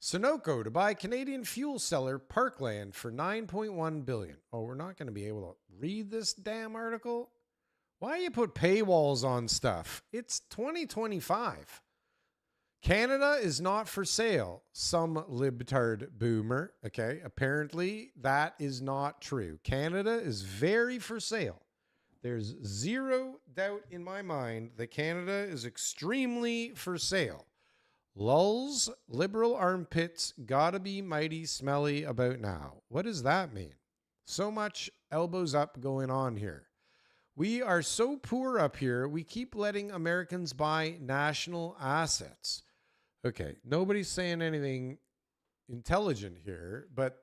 Sunoco to buy Canadian fuel seller Parkland for $9.1 billion. Oh, we're not going to be able to read this damn article? Why you put paywalls on stuff? It's 2025. Canada is not for sale. Some libtard boomer. Okay. Apparently that is not true. Canada is very for sale. There's zero doubt in my mind that Canada is extremely for sale. Lulz, liberal armpits, gotta be mighty smelly about now. What does that mean? So much elbows up going on here. We are so poor up here, we keep letting Americans buy national assets. Okay, nobody's saying anything intelligent here, but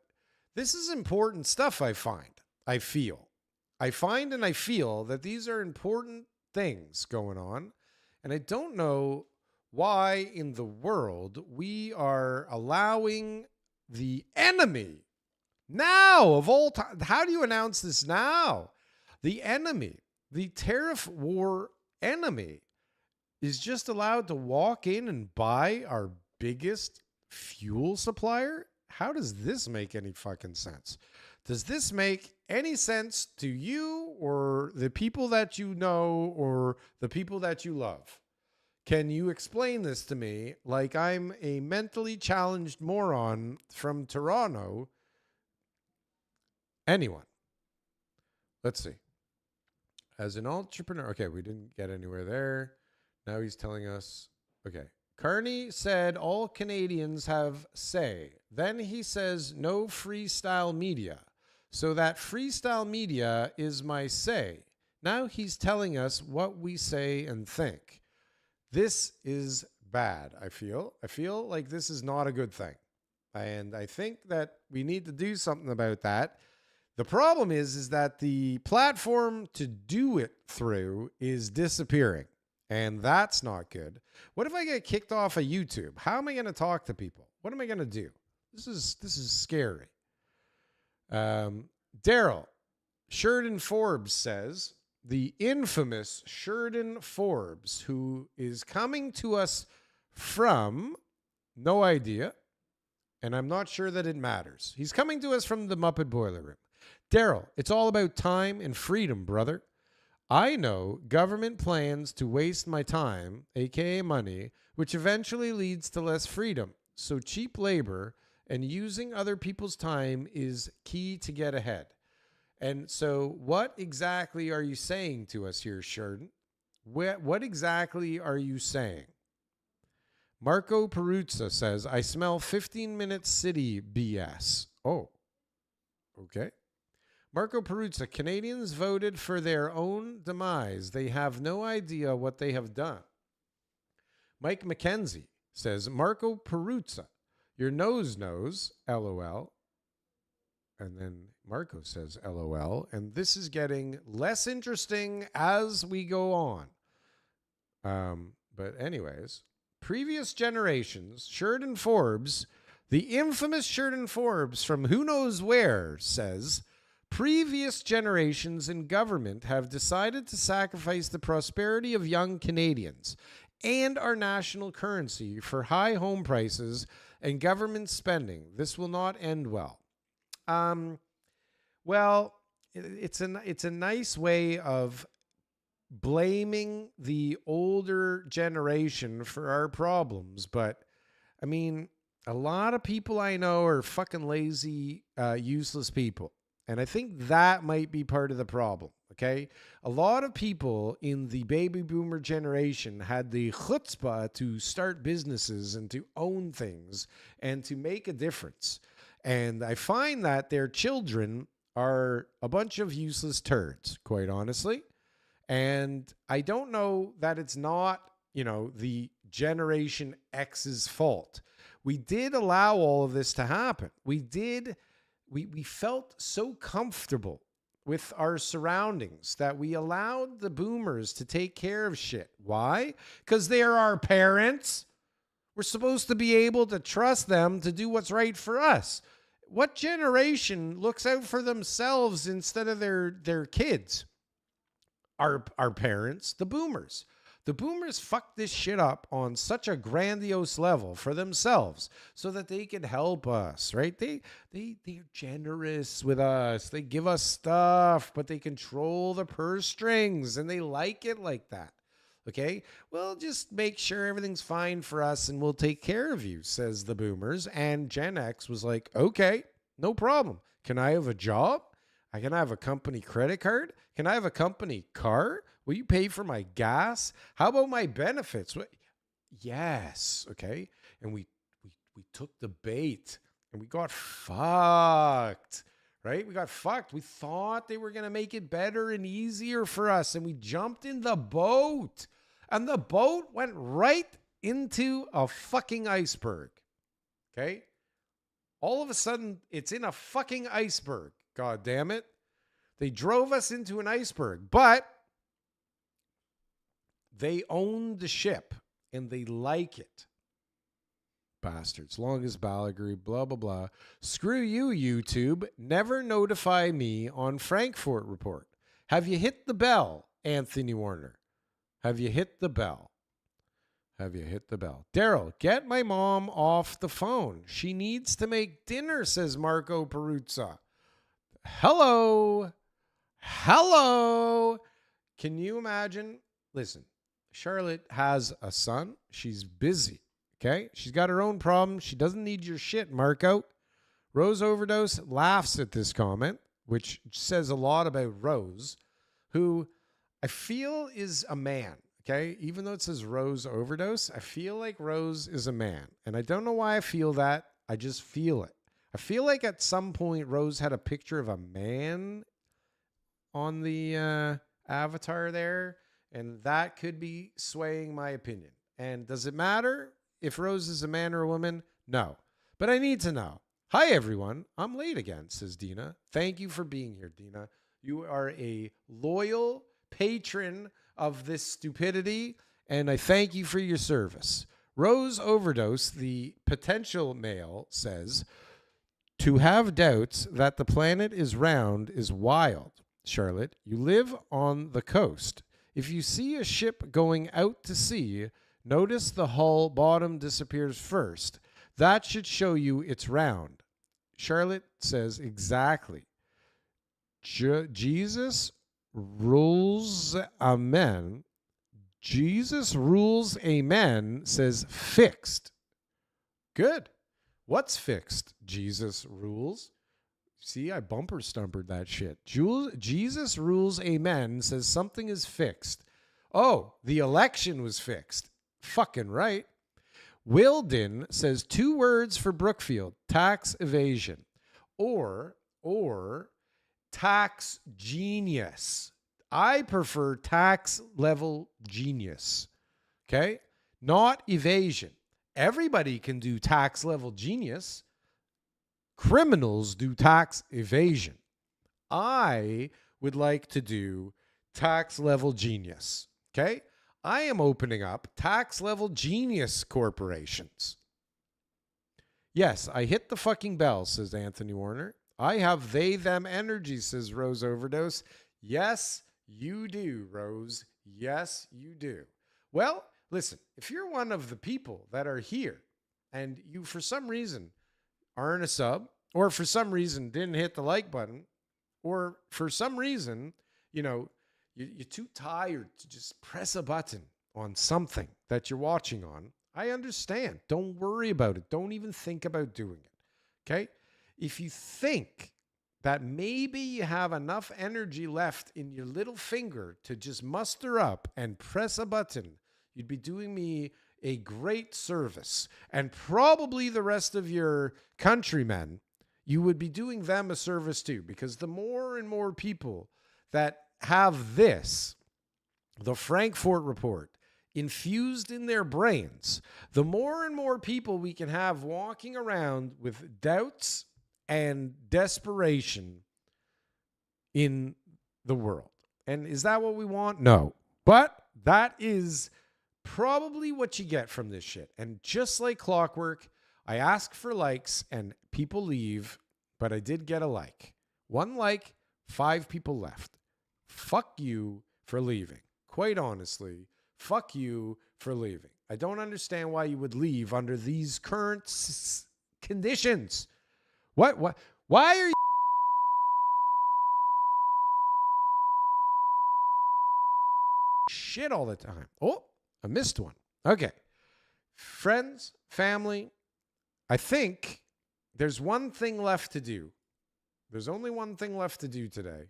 this is important stuff, I find. I find and I feel that these are important things going on, and I don't know why in the world we are allowing the enemy now of all time. How do you announce this now? The enemy, the tariff war enemy, is just allowed to walk in and buy our biggest fuel supplier? How does this make any fucking sense? Does this make any sense to you or the people that you know or the people that you love? Can you explain this to me like I'm a mentally challenged moron from Toronto? Anyone? Let's see. As an entrepreneur, okay, we didn't get anywhere there. Now he's telling us, okay. Carney said all Canadians have say. Then he says no freestyle media. So that freestyle media is my say. Now he's telling us what we say and think. This is bad, I feel. I feel like this is not a good thing. And I think that we need to do something about that. The problem is that the platform to do it through is disappearing. And that's not good. What if I get kicked off of YouTube? How am I going to talk to people? What am I going to do? This is scary. Darryl, Sheridan Forbes says, the infamous Sheridan Forbes, who is coming to us from, no idea, and I'm not sure that it matters. He's coming to us from the Muppet Boiler Room. Darryl, it's all about time and freedom, brother. I know government plans to waste my time, aka money, which eventually leads to less freedom. So cheap labor and using other people's time is key to get ahead. And so what exactly are you saying to us here, Sheridan? What exactly are you saying? Marco Peruzza says, I smell 15-minute city BS. Oh, okay. Marco Peruzza, Canadians voted for their own demise. They have no idea what they have done. Mike McKenzie says, Marco Peruzza, your nose knows, LOL. And then Marco says, LOL. And this is getting less interesting as we go on. But anyways, previous generations, Sheridan Forbes, the infamous Sheridan Forbes from who knows where, says, previous generations in government have decided to sacrifice the prosperity of young Canadians and our national currency for high home prices and government spending. This will not end well. Well, it's a nice way of blaming the older generation for our problems, but I mean, a lot of people I know are fucking lazy, useless people. And I think that might be part of the problem, okay? A lot of people in the baby boomer generation had the chutzpah to start businesses and to own things and to make a difference. And I find that their children are a bunch of useless turds, quite honestly. And I don't know that it's not, the Generation X's fault. We did allow all of this to happen. We felt so comfortable with our surroundings that we allowed the boomers to take care of shit. Why? Because they're our parents. We're supposed to be able to trust them to do what's right for us. What generation looks out for themselves instead of their kids? Our parents, the boomers. The boomers fucked this shit up on such a grandiose level for themselves so that they could help us, right? They're generous with us. They give us stuff, but they control the purse strings and they like it like that. Okay, well, just make sure everything's fine for us and we'll take care of you, says the boomers. And Gen X was like, okay, no problem. Can I have a job? Can I have a company credit card? Can I have a company car? Will you pay for my gas? How about my benefits? Yes. Okay. And we took the bait and we got fucked, right? We got fucked. We thought they were going to make it better and easier for us. And we jumped in the boat and the boat went right into a fucking iceberg. Okay. All of a sudden it's in a fucking iceberg. God damn it. They drove us into an iceberg, but they own the ship and they like it. Bastards. Longest Balagry, blah, blah, blah. Screw you, YouTube. Never notify me on Frankfort Report. Have you hit the bell, Anthony Warner? Have you hit the bell? Have you hit the bell? Darryl, get my mom off the phone. She needs to make dinner, says Marco Peruzza. Hello. Hello. Can you imagine? Listen, Charlotte has a son. She's busy. Okay. She's got her own problems. She doesn't need your shit, Marco. Rose Overdose laughs at this comment, which says a lot about Rose, who I feel is a man. Okay. Even though it says Rose Overdose, I feel like Rose is a man. And I don't know why I feel that. I just feel it. I feel like at some point Rose had a picture of a man on the avatar there, and that could be swaying my opinion. And does it matter if Rose is a man or a woman? No. But I need to know. Hi, everyone. I'm late again, says Dina. Thank you for being here, Dina. You are a loyal patron of this stupidity, and I thank you for your service. Rose Overdose, the potential male, says, to have doubts that the planet is round is wild. Charlotte, you live on the coast. If you see a ship going out to sea, notice the hull bottom disappears first. That should show you it's round. Charlotte says, exactly. Jesus rules, amen. Jesus rules, amen, says fixed. Good. What's fixed? Jesus rules. See, I bumper stumpered that shit. Jesus rules, amen, says something is fixed. Oh, the election was fixed. Fucking right. Wilden says 2 words for Brookfield: tax evasion or tax genius. I prefer tax level genius. Okay? Not evasion. Everybody can do tax level genius. Criminals do tax evasion. I would like to do tax level genius. Okay? I am opening up tax level genius corporations. Yes, I hit the fucking bell, says Anthony Warner. I have they, them energy, says Rose Overdose. Yes, you do, Rose. Yes, you do. Well, listen, if you're one of the people that are here and you, for some reason, aren't a sub, or for some reason didn't hit the like button, or for some reason, you're too tired to just press a button on something that you're watching on, I understand. Don't worry about it. Don't even think about doing it. Okay? If you think that maybe you have enough energy left in your little finger to just muster up and press a button, you'd be doing me a great service. And probably the rest of your countrymen, you would be doing them a service too, because the more and more people that have this, the Frankfort Report, infused in their brains, the more and more people we can have walking around with doubts and desperation in the world. And is that what we want? No. But that is probably what you get from this shit. And just like clockwork, I ask for likes and people leave, but I did get a like. 1 like, 5 people left. Fuck you for leaving. Quite honestly, fuck you for leaving. I don't understand why you would leave under these current conditions. Why are you shit all the time? Oh, I missed one. Okay. Friends, family, I think there's one thing left to do. There's only one thing left to do today.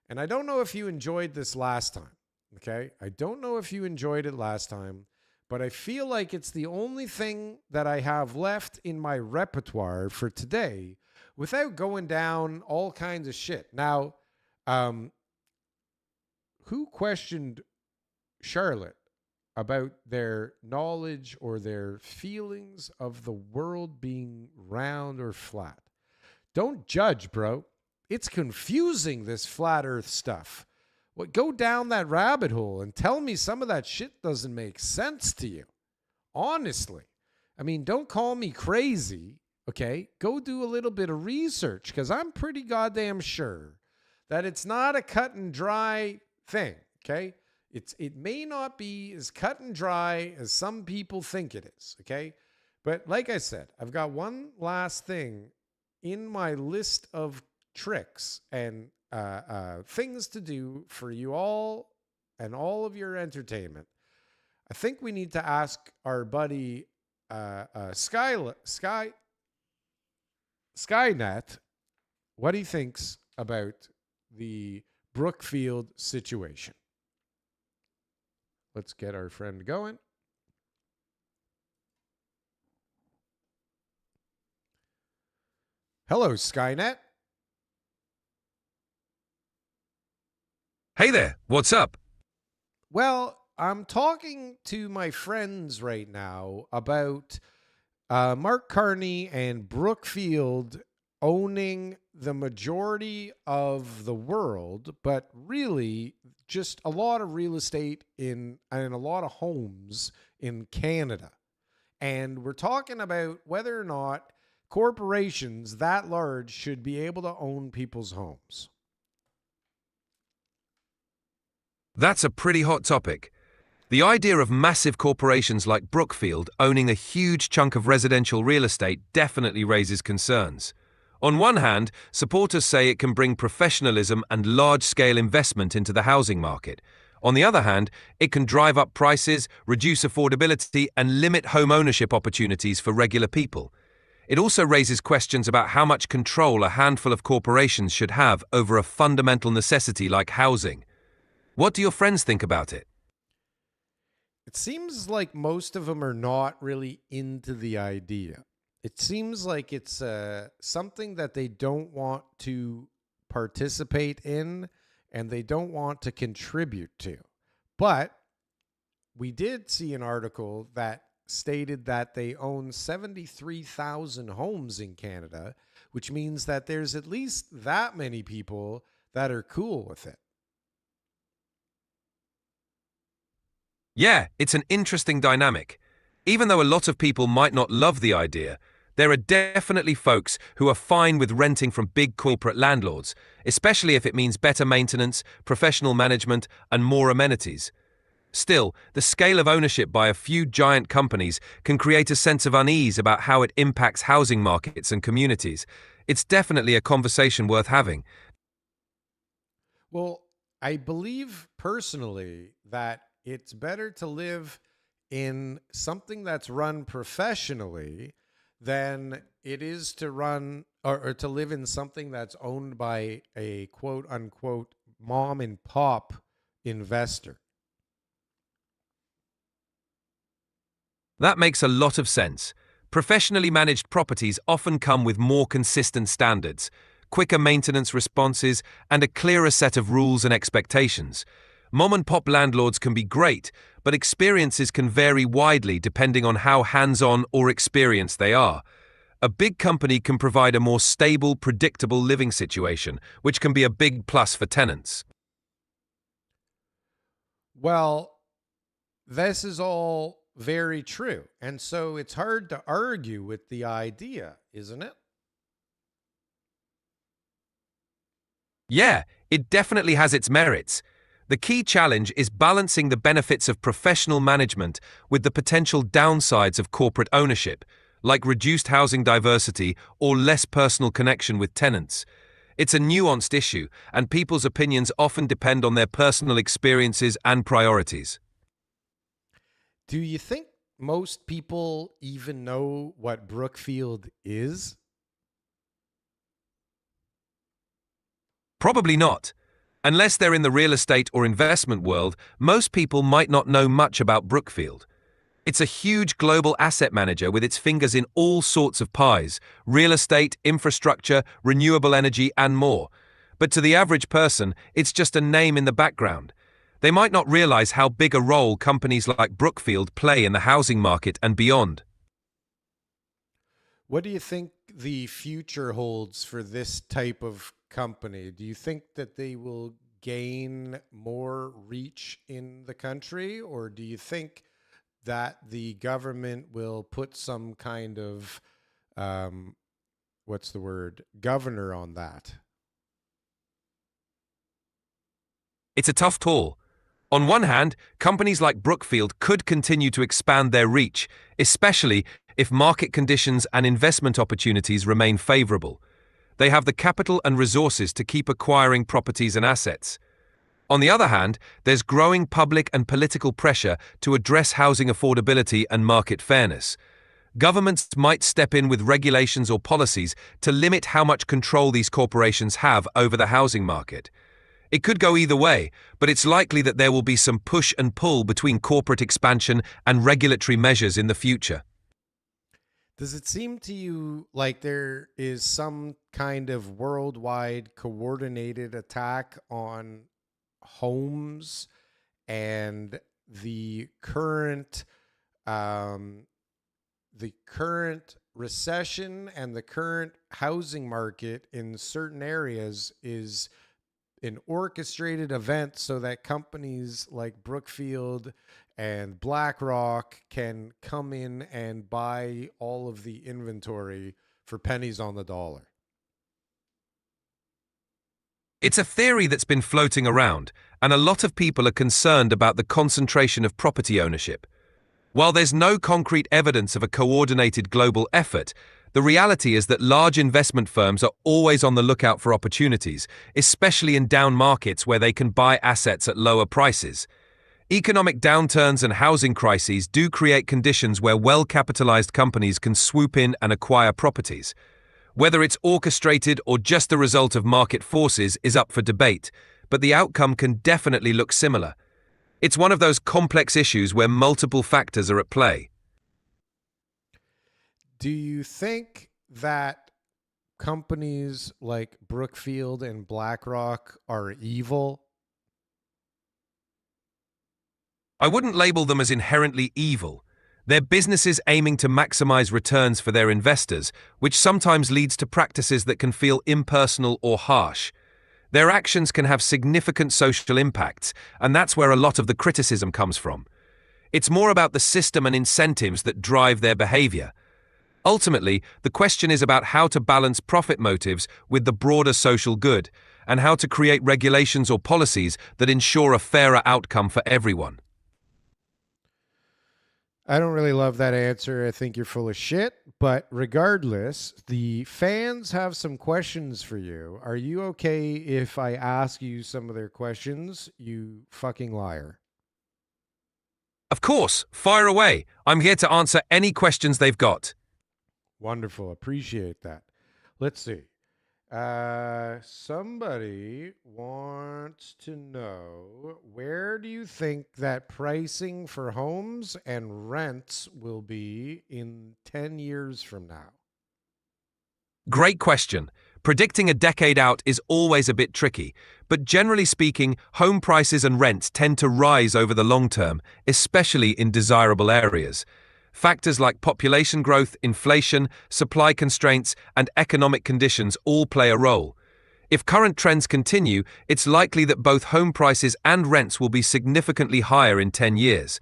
And I don't know if you enjoyed this last time. Okay? I don't know if you enjoyed it last time, but I feel like it's the only thing that I have left in my repertoire for today without going down all kinds of shit. Now, who questioned Charlotte about their knowledge or their feelings of the world being round or flat? Don't judge, bro. It's confusing, this flat earth stuff. What, go down that rabbit hole and tell me some of that shit doesn't make sense to you. Honestly. I mean, don't call me crazy, okay? Go do a little bit of research, because I'm pretty goddamn sure that it's not a cut and dry thing, okay? It may not be as cut and dry as some people think it is, okay? But like I said, I've got one last thing in my list of tricks and things to do for you all and all of your entertainment. I think we need to ask our buddy Skynet what he thinks about the Brookfield situation. Let's get our friend going. Hello, Skynet. Hey there, what's up? Well, I'm talking to my friends right now about Mark Carney and Brookfield owning the majority of the world, but really just a lot of real estate and a lot of homes in Canada. And we're talking about whether or not corporations that large should be able to own people's homes. That's a pretty hot topic. The idea of massive corporations like Brookfield owning a huge chunk of residential real estate definitely raises concerns. On one hand, supporters say it can bring professionalism and large-scale investment into the housing market. On the other hand, it can drive up prices, reduce affordability, and limit home ownership opportunities for regular people. It also raises questions about how much control a handful of corporations should have over a fundamental necessity like housing. What do your friends think about it? It seems like most of them are not really into the idea. It seems like it's something that they don't want to participate in and they don't want to contribute to. But we did see an article that stated that they own 73,000 homes in Canada, which means that there's at least that many people that are cool with it. Yeah, it's an interesting dynamic. Even though a lot of people might not love the idea, there are definitely folks who are fine with renting from big corporate landlords, especially if it means better maintenance, professional management, and more amenities. Still, the scale of ownership by a few giant companies can create a sense of unease about how it impacts housing markets and communities. It's definitely a conversation worth having. Well, I believe personally that it's better to live in something that's run professionally than it is to run or to live in something that's owned by a quote unquote mom and pop investor. That makes a lot of sense. Professionally managed properties often come with more consistent standards, quicker maintenance responses, and a clearer set of rules and expectations. Mom-and-pop landlords can be great, but experiences can vary widely depending on how hands-on or experienced they are. A big company can provide a more stable, predictable living situation, which can be a big plus for tenants. Well, this is all very true. And so it's hard to argue with the idea, isn't it? Yeah, it definitely has its merits. The key challenge is balancing the benefits of professional management with the potential downsides of corporate ownership, like reduced housing diversity or less personal connection with tenants. It's a nuanced issue, and people's opinions often depend on their personal experiences and priorities. Do you think most people even know what Brookfield is? Probably not. Unless they're in the real estate or investment world, most people might not know much about Brookfield. It's a huge global asset manager with its fingers in all sorts of pies: real estate, infrastructure, renewable energy, and more. But to the average person, it's just a name in the background. They might not realize how big a role companies like Brookfield play in the housing market and beyond. What do you think the future holds for this type of company? Do you think that they will gain more reach in the country, or do you think that the government will put some kind of, what's the word, governor on that? It's a tough call. On one hand, companies like Brookfield could continue to expand their reach, especially if market conditions and investment opportunities remain favorable. They have the capital and resources to keep acquiring properties and assets. On the other hand, there's growing public and political pressure to address housing affordability and market fairness. Governments might step in with regulations or policies to limit how much control these corporations have over the housing market. It could go either way, but it's likely that there will be some push and pull between corporate expansion and regulatory measures in the future. Does it seem to you like there is some kind of worldwide coordinated attack on homes and the current recession and the current housing market in certain areas is an orchestrated event so that companies like Brookfield and BlackRock can come in and buy all of the inventory for pennies on the dollar? It's a theory that's been floating around, and a lot of people are concerned about the concentration of property ownership. While there's no concrete evidence of a coordinated global effort, the reality is that large investment firms are always on the lookout for opportunities, especially in down markets where they can buy assets at lower prices. Economic downturns and housing crises do create conditions where well-capitalized companies can swoop in and acquire properties. Whether it's orchestrated or just the result of market forces is up for debate, but the outcome can definitely look similar. It's one of those complex issues where multiple factors are at play. Do you think that companies like Brookfield and BlackRock are evil? I wouldn't label them as inherently evil. They're businesses aiming to maximize returns for their investors, which sometimes leads to practices that can feel impersonal or harsh. Their actions can have significant social impacts, and that's where a lot of the criticism comes from. It's more about the system and incentives that drive their behavior. Ultimately, the question is about how to balance profit motives with the broader social good, and how to create regulations or policies that ensure a fairer outcome for everyone. I don't really love that answer. I think you're full of shit. But regardless, the fans have some questions for you. Are you okay if I ask you some of their questions, you fucking liar? Of course, fire away. I'm here to answer any questions they've got. Wonderful. Appreciate that. Let's see. Somebody wants to know, where do you think that pricing for homes and rents will be in 10 years from now? Great question. Predicting a decade out is always a bit tricky, but generally speaking, home prices and rents tend to rise over the long term, especially in desirable areas. Factors like population growth, inflation, supply constraints, and economic conditions all play a role. If current trends continue, it's likely that both home prices and rents will be significantly higher in 10 years.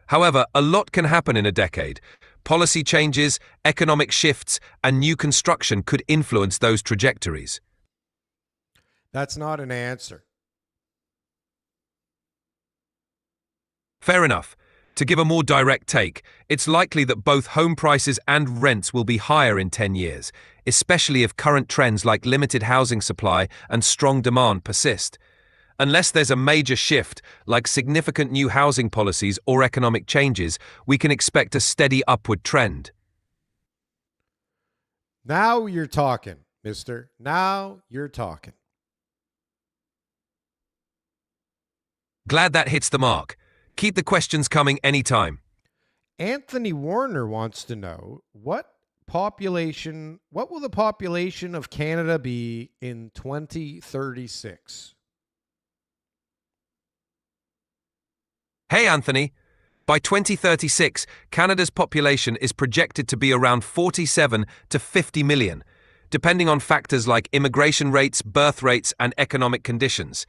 However, a lot can happen in a decade. Policy changes, economic shifts, and new construction could influence those trajectories. That's not an answer. Fair enough. To give a more direct take, it's likely that both home prices and rents will be higher in 10 years, especially if current trends like limited housing supply and strong demand persist. Unless there's a major shift, like significant new housing policies or economic changes, we can expect a steady upward trend. Now you're talking, mister. Now you're talking. Glad that hits the mark. Keep the questions coming anytime. Anthony Warner wants to know what will the population of Canada be in 2036? Hey, Anthony. By 2036, Canada's population is projected to be around 47 to 50 million, depending on factors like immigration rates, birth rates, and economic conditions.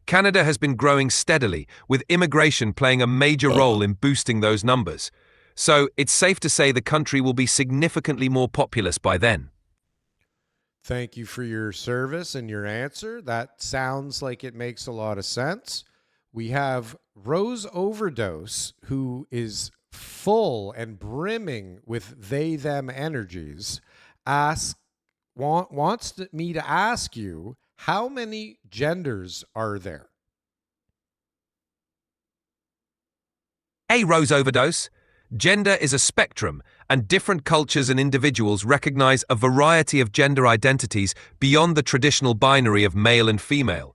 Canada has been growing steadily, with immigration playing a major role in boosting those numbers. So it's safe to say the country will be significantly more populous by then. Thank you for your service and your answer. That sounds like it makes a lot of sense. We have Rose Overdose, who is full and brimming with they, them energies, wants me to ask you, how many genders are there? Hey, Rose Overdose. Gender is a spectrum, and different cultures and individuals recognize a variety of gender identities beyond the traditional binary of male and female.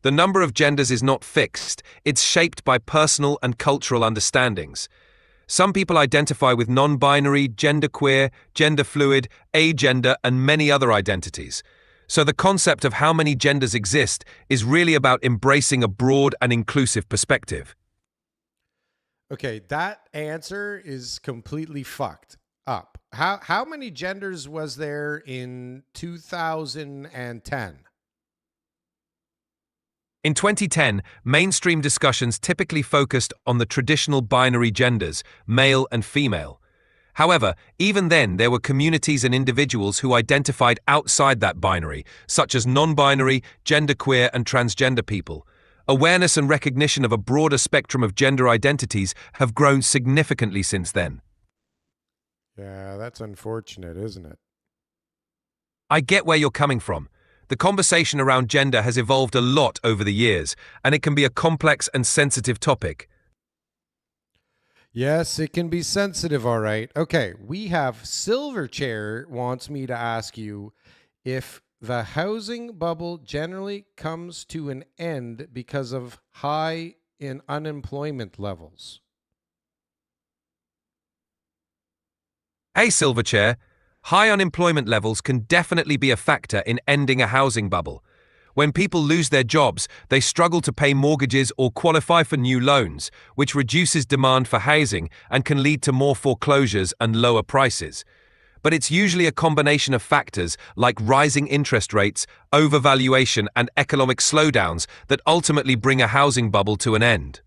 The number of genders is not fixed, it's shaped by personal and cultural understandings. Some people identify with non-binary, genderqueer, gender fluid, agender, and many other identities. So the concept of how many genders exist is really about embracing a broad and inclusive perspective. Okay, that answer is completely fucked up. How many genders was there in 2010? In 2010, mainstream discussions typically focused on the traditional binary genders, male and female. However, even then, there were communities and individuals who identified outside that binary, such as non-binary, genderqueer, and transgender people. Awareness and recognition of a broader spectrum of gender identities have grown significantly since then. Yeah, that's unfortunate, isn't it? I get where you're coming from. The conversation around gender has evolved a lot over the years, and it can be a complex and sensitive topic. Yes, it can be sensitive, all right. Okay, we have Silverchair wants me to ask you if the housing bubble generally comes to an end because of high in unemployment levels. Hey, Silverchair. High unemployment levels can definitely be a factor in ending a housing bubble. When people lose their jobs, they struggle to pay mortgages or qualify for new loans, which reduces demand for housing and can lead to more foreclosures and lower prices. But it's usually a combination of factors like rising interest rates, overvaluation, and economic slowdowns that ultimately bring a housing bubble to an end.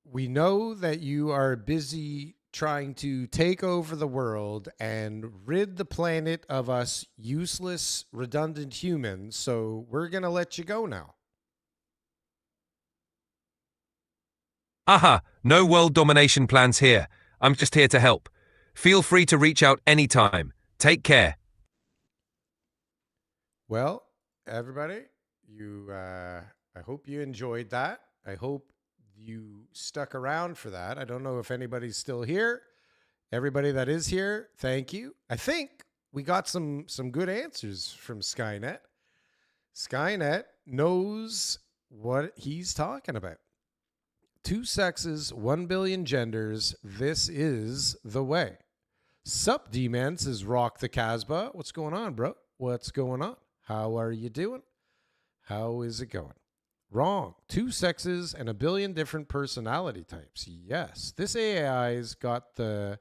We know that you are busy trying to take over the world and rid the planet of us useless, redundant humans, so we're going to let you go now. Aha, no world domination plans here. I'm just here to help. Feel free to reach out anytime. Take care. Well, everybody, I hope you enjoyed that. I hope you stuck around for that. I don't know if anybody's still here. Everybody that is here, thank you. I think we got some good answers from Skynet. Skynet knows what he's talking about. 2 sexes, 1 billion genders. This is the way. Sup, D-Man says Rock the Casbah. What's going on, bro? What's going on? How are you doing? How is it going? Wrong. 2 sexes and 1 billion different personality types. Yes. This AI's got the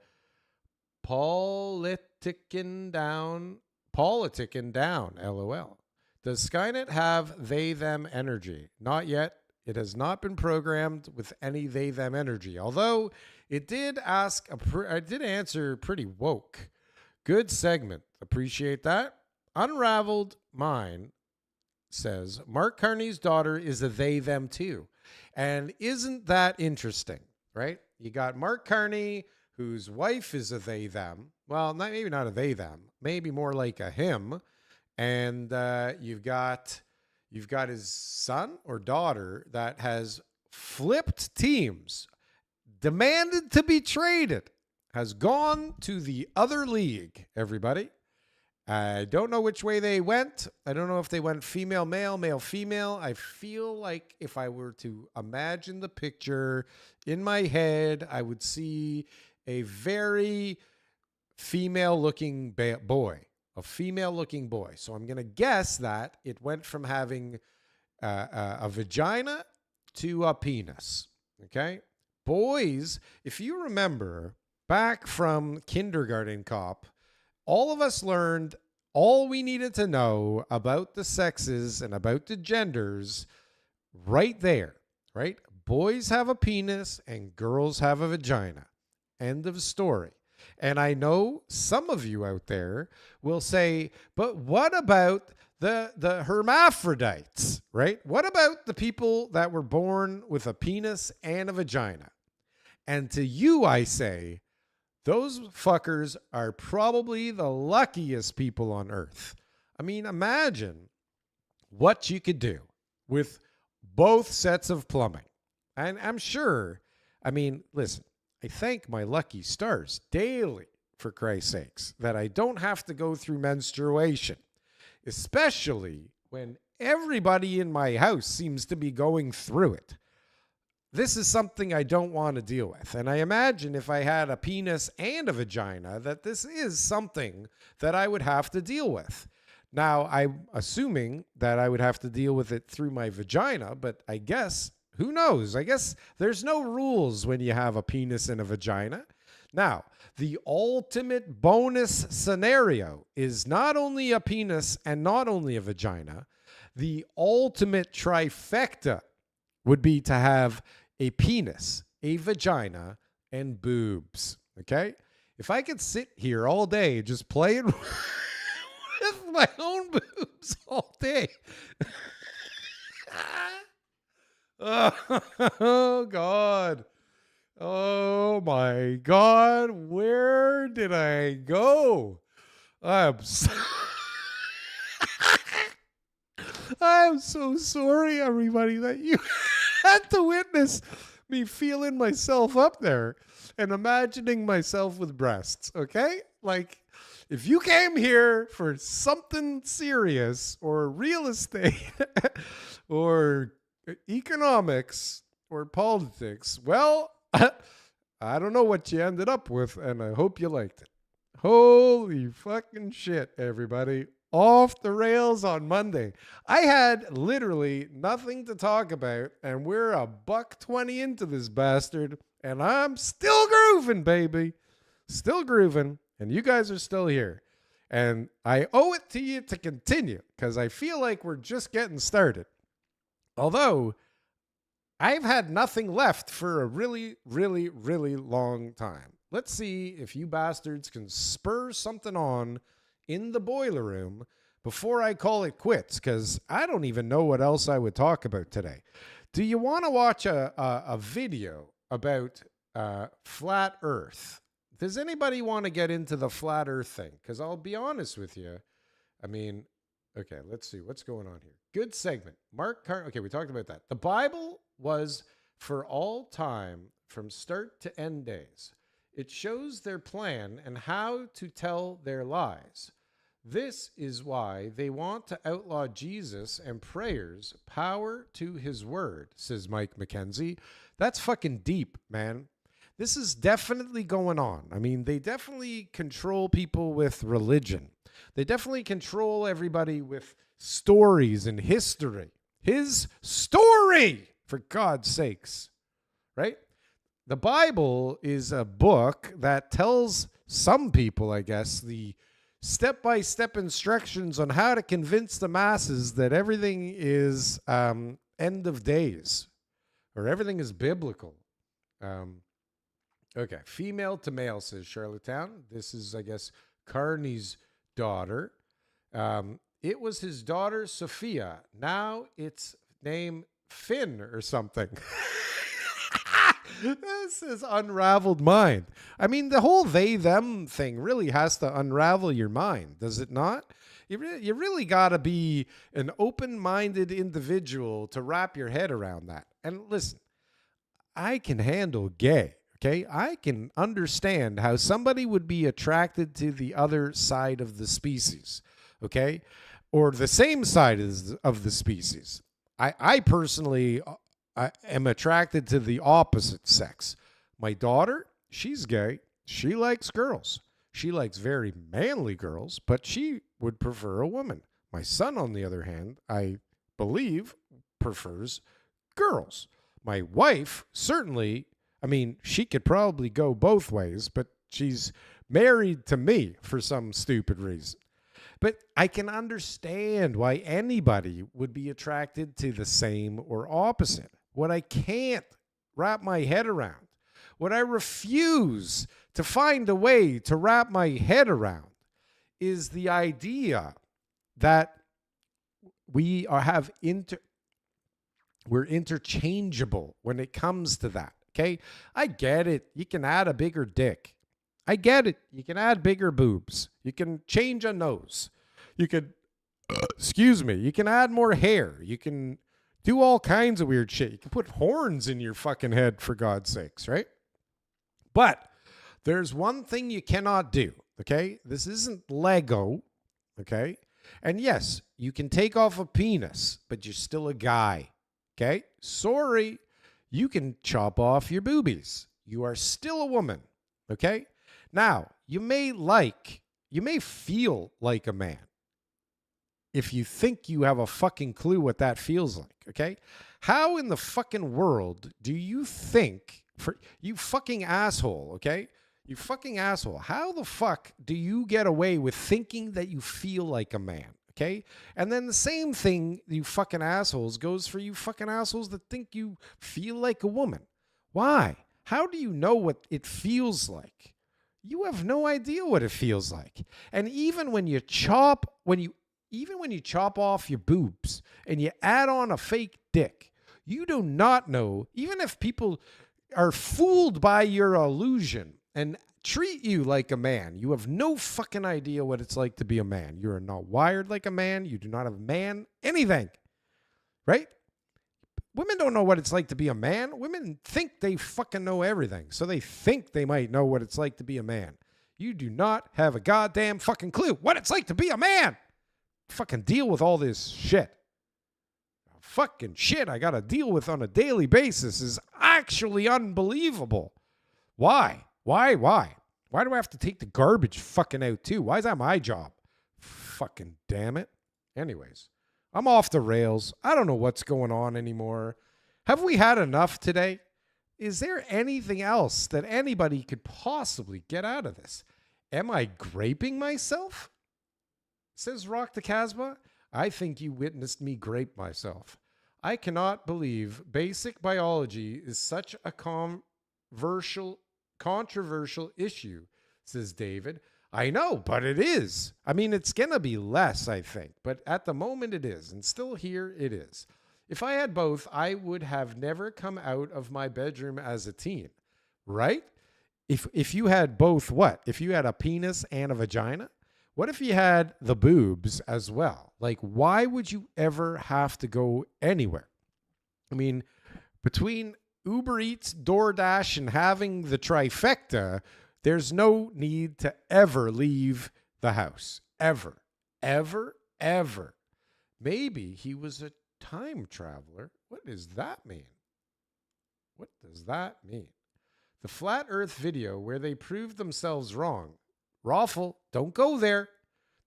politicking down. LOL. Does Skynet have they, them energy? Not yet. It has not been programmed with any they, them energy. Although it did answer pretty woke. Good segment. Appreciate that. Unraveled Mine says Mark Carney's daughter is a they, them too. And isn't that interesting, right? You got Mark Carney, whose wife is a they them. Well, maybe not a they them, maybe more like a him. And you've got his son or daughter that has flipped teams, demanded to be traded, has gone to the other league, everybody. I don't know which way they went. I don't know if they went female, male, male, female. I feel like if I were to imagine the picture in my head, I would see a very female-looking boy, a female-looking boy. So I'm going to guess that it went from having a vagina to a penis, okay? Boys, if you remember back from kindergarten cop, all of us learned all we needed to know about the sexes and about the genders right there, right? Boys have a penis and girls have a vagina. End of story. And I know some of you out there will say, but what about the hermaphrodites, right? What about the people that were born with a penis and a vagina? And to you, I say, those fuckers are probably the luckiest people on earth. I mean, imagine what you could do with both sets of plumbing. And I'm sure, I mean, listen, I thank my lucky stars daily, for Christ's sakes, that I don't have to go through menstruation, especially when everybody in my house seems to be going through it. This is something I don't want to deal with. And I imagine if I had a penis and a vagina, that this is something that I would have to deal with. Now, I'm assuming that I would have to deal with it through my vagina, but I guess, who knows? I guess there's no rules when you have a penis and a vagina. Now, the ultimate bonus scenario is not only a penis and not only a vagina. The ultimate trifecta would be to have a penis, a vagina, and boobs. Okay? If I could sit here all day just playing with my own boobs all day. Oh, God. Oh, my God. Where did I go? I'm so sorry, everybody, that you had to witness me feeling myself up there and imagining myself with breasts, okay? Like, if you came here for something serious or real estate or economics or politics, well, I don't know what you ended up with, and I hope you liked it. Holy fucking shit, everybody. Off the rails on Monday. I had literally nothing to talk about, and we're $1:20 into this bastard, and I'm still grooving, baby. Still grooving, and you guys are still here. And I owe it to you to continue, because I feel like we're just getting started. Although, I've had nothing left for a really, really, really long time. Let's see if you bastards can spur something on in the boiler room before I call it quits, because I don't even know what else I would talk about today. Do you want to watch a video about flat Earth? Does anybody want to get into the flat Earth thing? Because I'll be honest with you. I mean, okay, let's see what's going on here. Good segment. Mark Carney. Okay, we talked about that. The Bible was for all time, from start to end days. It shows their plan and how to tell their lies. This is why they want to outlaw Jesus and prayers, power to his word, says Mike McKenzie. That's fucking deep, man. This is definitely going on. I mean, they definitely control people with religion. They definitely control everybody with stories and history. His story, for God's sakes, right? The Bible is a book that tells some people, I guess, the step-by-step instructions on how to convince the masses that everything is end of days or everything is biblical. Okay, female to male, says Charlottetown. This is, I guess, Carney's daughter. It was his daughter, Sophia. Now it's named Finn or something. This is unraveled mind. I mean, the whole they them thing really has to unravel your mind, does it not? You really got to be an open-minded individual to wrap your head around that. And listen, I can handle gay, okay? I can understand how somebody would be attracted to the other side of the species, okay? Or the same side of the species. I personally I am attracted to the opposite sex. My daughter, she's gay. She likes girls. She likes very manly girls, but she would prefer a woman. My son, on the other hand, I believe prefers girls. My wife, certainly, I mean, she could probably go both ways, but she's married to me for some stupid reason. But I can understand why anybody would be attracted to the same or opposite. What I can't wrap my head around, what I refuse to find a way to wrap my head around, is the idea that we're interchangeable when it comes to that. Okay, I get it. You can add a bigger dick. I get it. You can add bigger boobs. You can change a nose. You could, you can add more hair. You can do all kinds of weird shit. You can put horns in your fucking head, for God's sakes, right? But there's one thing you cannot do, okay? This isn't Lego, okay? And yes, you can take off a penis, but you're still a guy, okay? Sorry, you can chop off your boobies. You are still a woman, okay? Now, you may feel like a man if you think you have a fucking clue what that feels like, okay? How in the fucking world do you think, you fucking asshole, okay? You fucking asshole. How the fuck do you get away with thinking that you feel like a man, okay? And then the same thing, you fucking assholes, goes for you fucking assholes that think you feel like a woman. Why? How do you know what it feels like? You have no idea what it feels like. And even when you chop off your boobs and you add on a fake dick, you do not know, even if people are fooled by your illusion and treat you like a man, you have no fucking idea what it's like to be a man. You are not wired like a man. You do not have man anything, right? Women don't know what it's like to be a man. Women think they fucking know everything. So they think they might know what it's like to be a man. You do not have a goddamn fucking clue what it's like to be a man. Fucking deal with all this shit. Fucking shit I gotta deal with on a daily basis is actually unbelievable. Why? Why do I have to take the garbage fucking out too? Why is that my job? Fucking damn it. Anyways, I'm off the rails. I don't know what's going on anymore. Have we had enough today? Is there anything else that anybody could possibly get out of this? Am I graping myself? Says Rock the Casbah. I think you witnessed me grape myself. I cannot believe basic biology is such a controversial issue, says David. I know, but it is. I mean, it's going to be less, I think. But at the moment it is. And still here it is. If I had both, I would have never come out of my bedroom as a teen. Right? If you had both, what? If you had a penis and a vagina? What if you had the boobs as well? Like, why would you ever have to go anywhere? I mean, between Uber Eats, DoorDash, and having the trifecta, there's no need to ever leave the house. Ever. Ever. Ever. Maybe he was a time traveler. What does that mean? What does that mean? The Flat Earth video where they proved themselves wrong. Raffle, don't go there.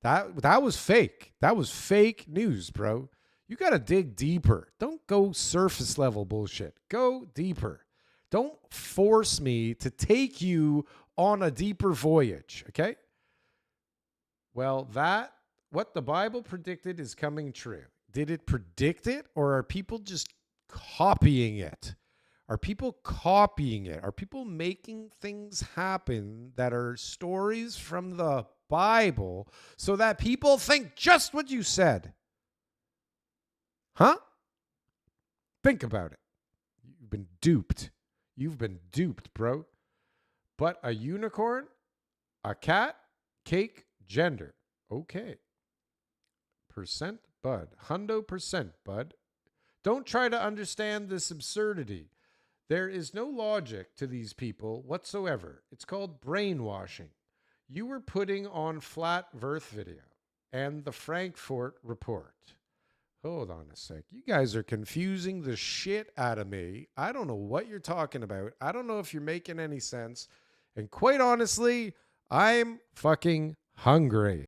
That was fake. That was fake news, bro. You got to dig deeper. Don't go surface level bullshit. Go deeper. Don't force me to take you on a deeper voyage, okay? Well, what the Bible predicted is coming true. Did it predict it, or are people just copying it? Are people copying it? Are people making things happen that are stories from the Bible so that people think just what you said? Huh? Think about it. You've been duped. You've been duped, bro. But a unicorn, a cat, cake, gender. Okay. Percent bud. Hundo percent bud. Don't try to understand this absurdity. There is no logic to these people whatsoever. It's called brainwashing. You were putting on Flat Earth video and the Frankfort Report. Hold on a sec. You guys are confusing the shit out of me. I don't know what you're talking about. I don't know if you're making any sense. And quite honestly, I'm fucking hungry.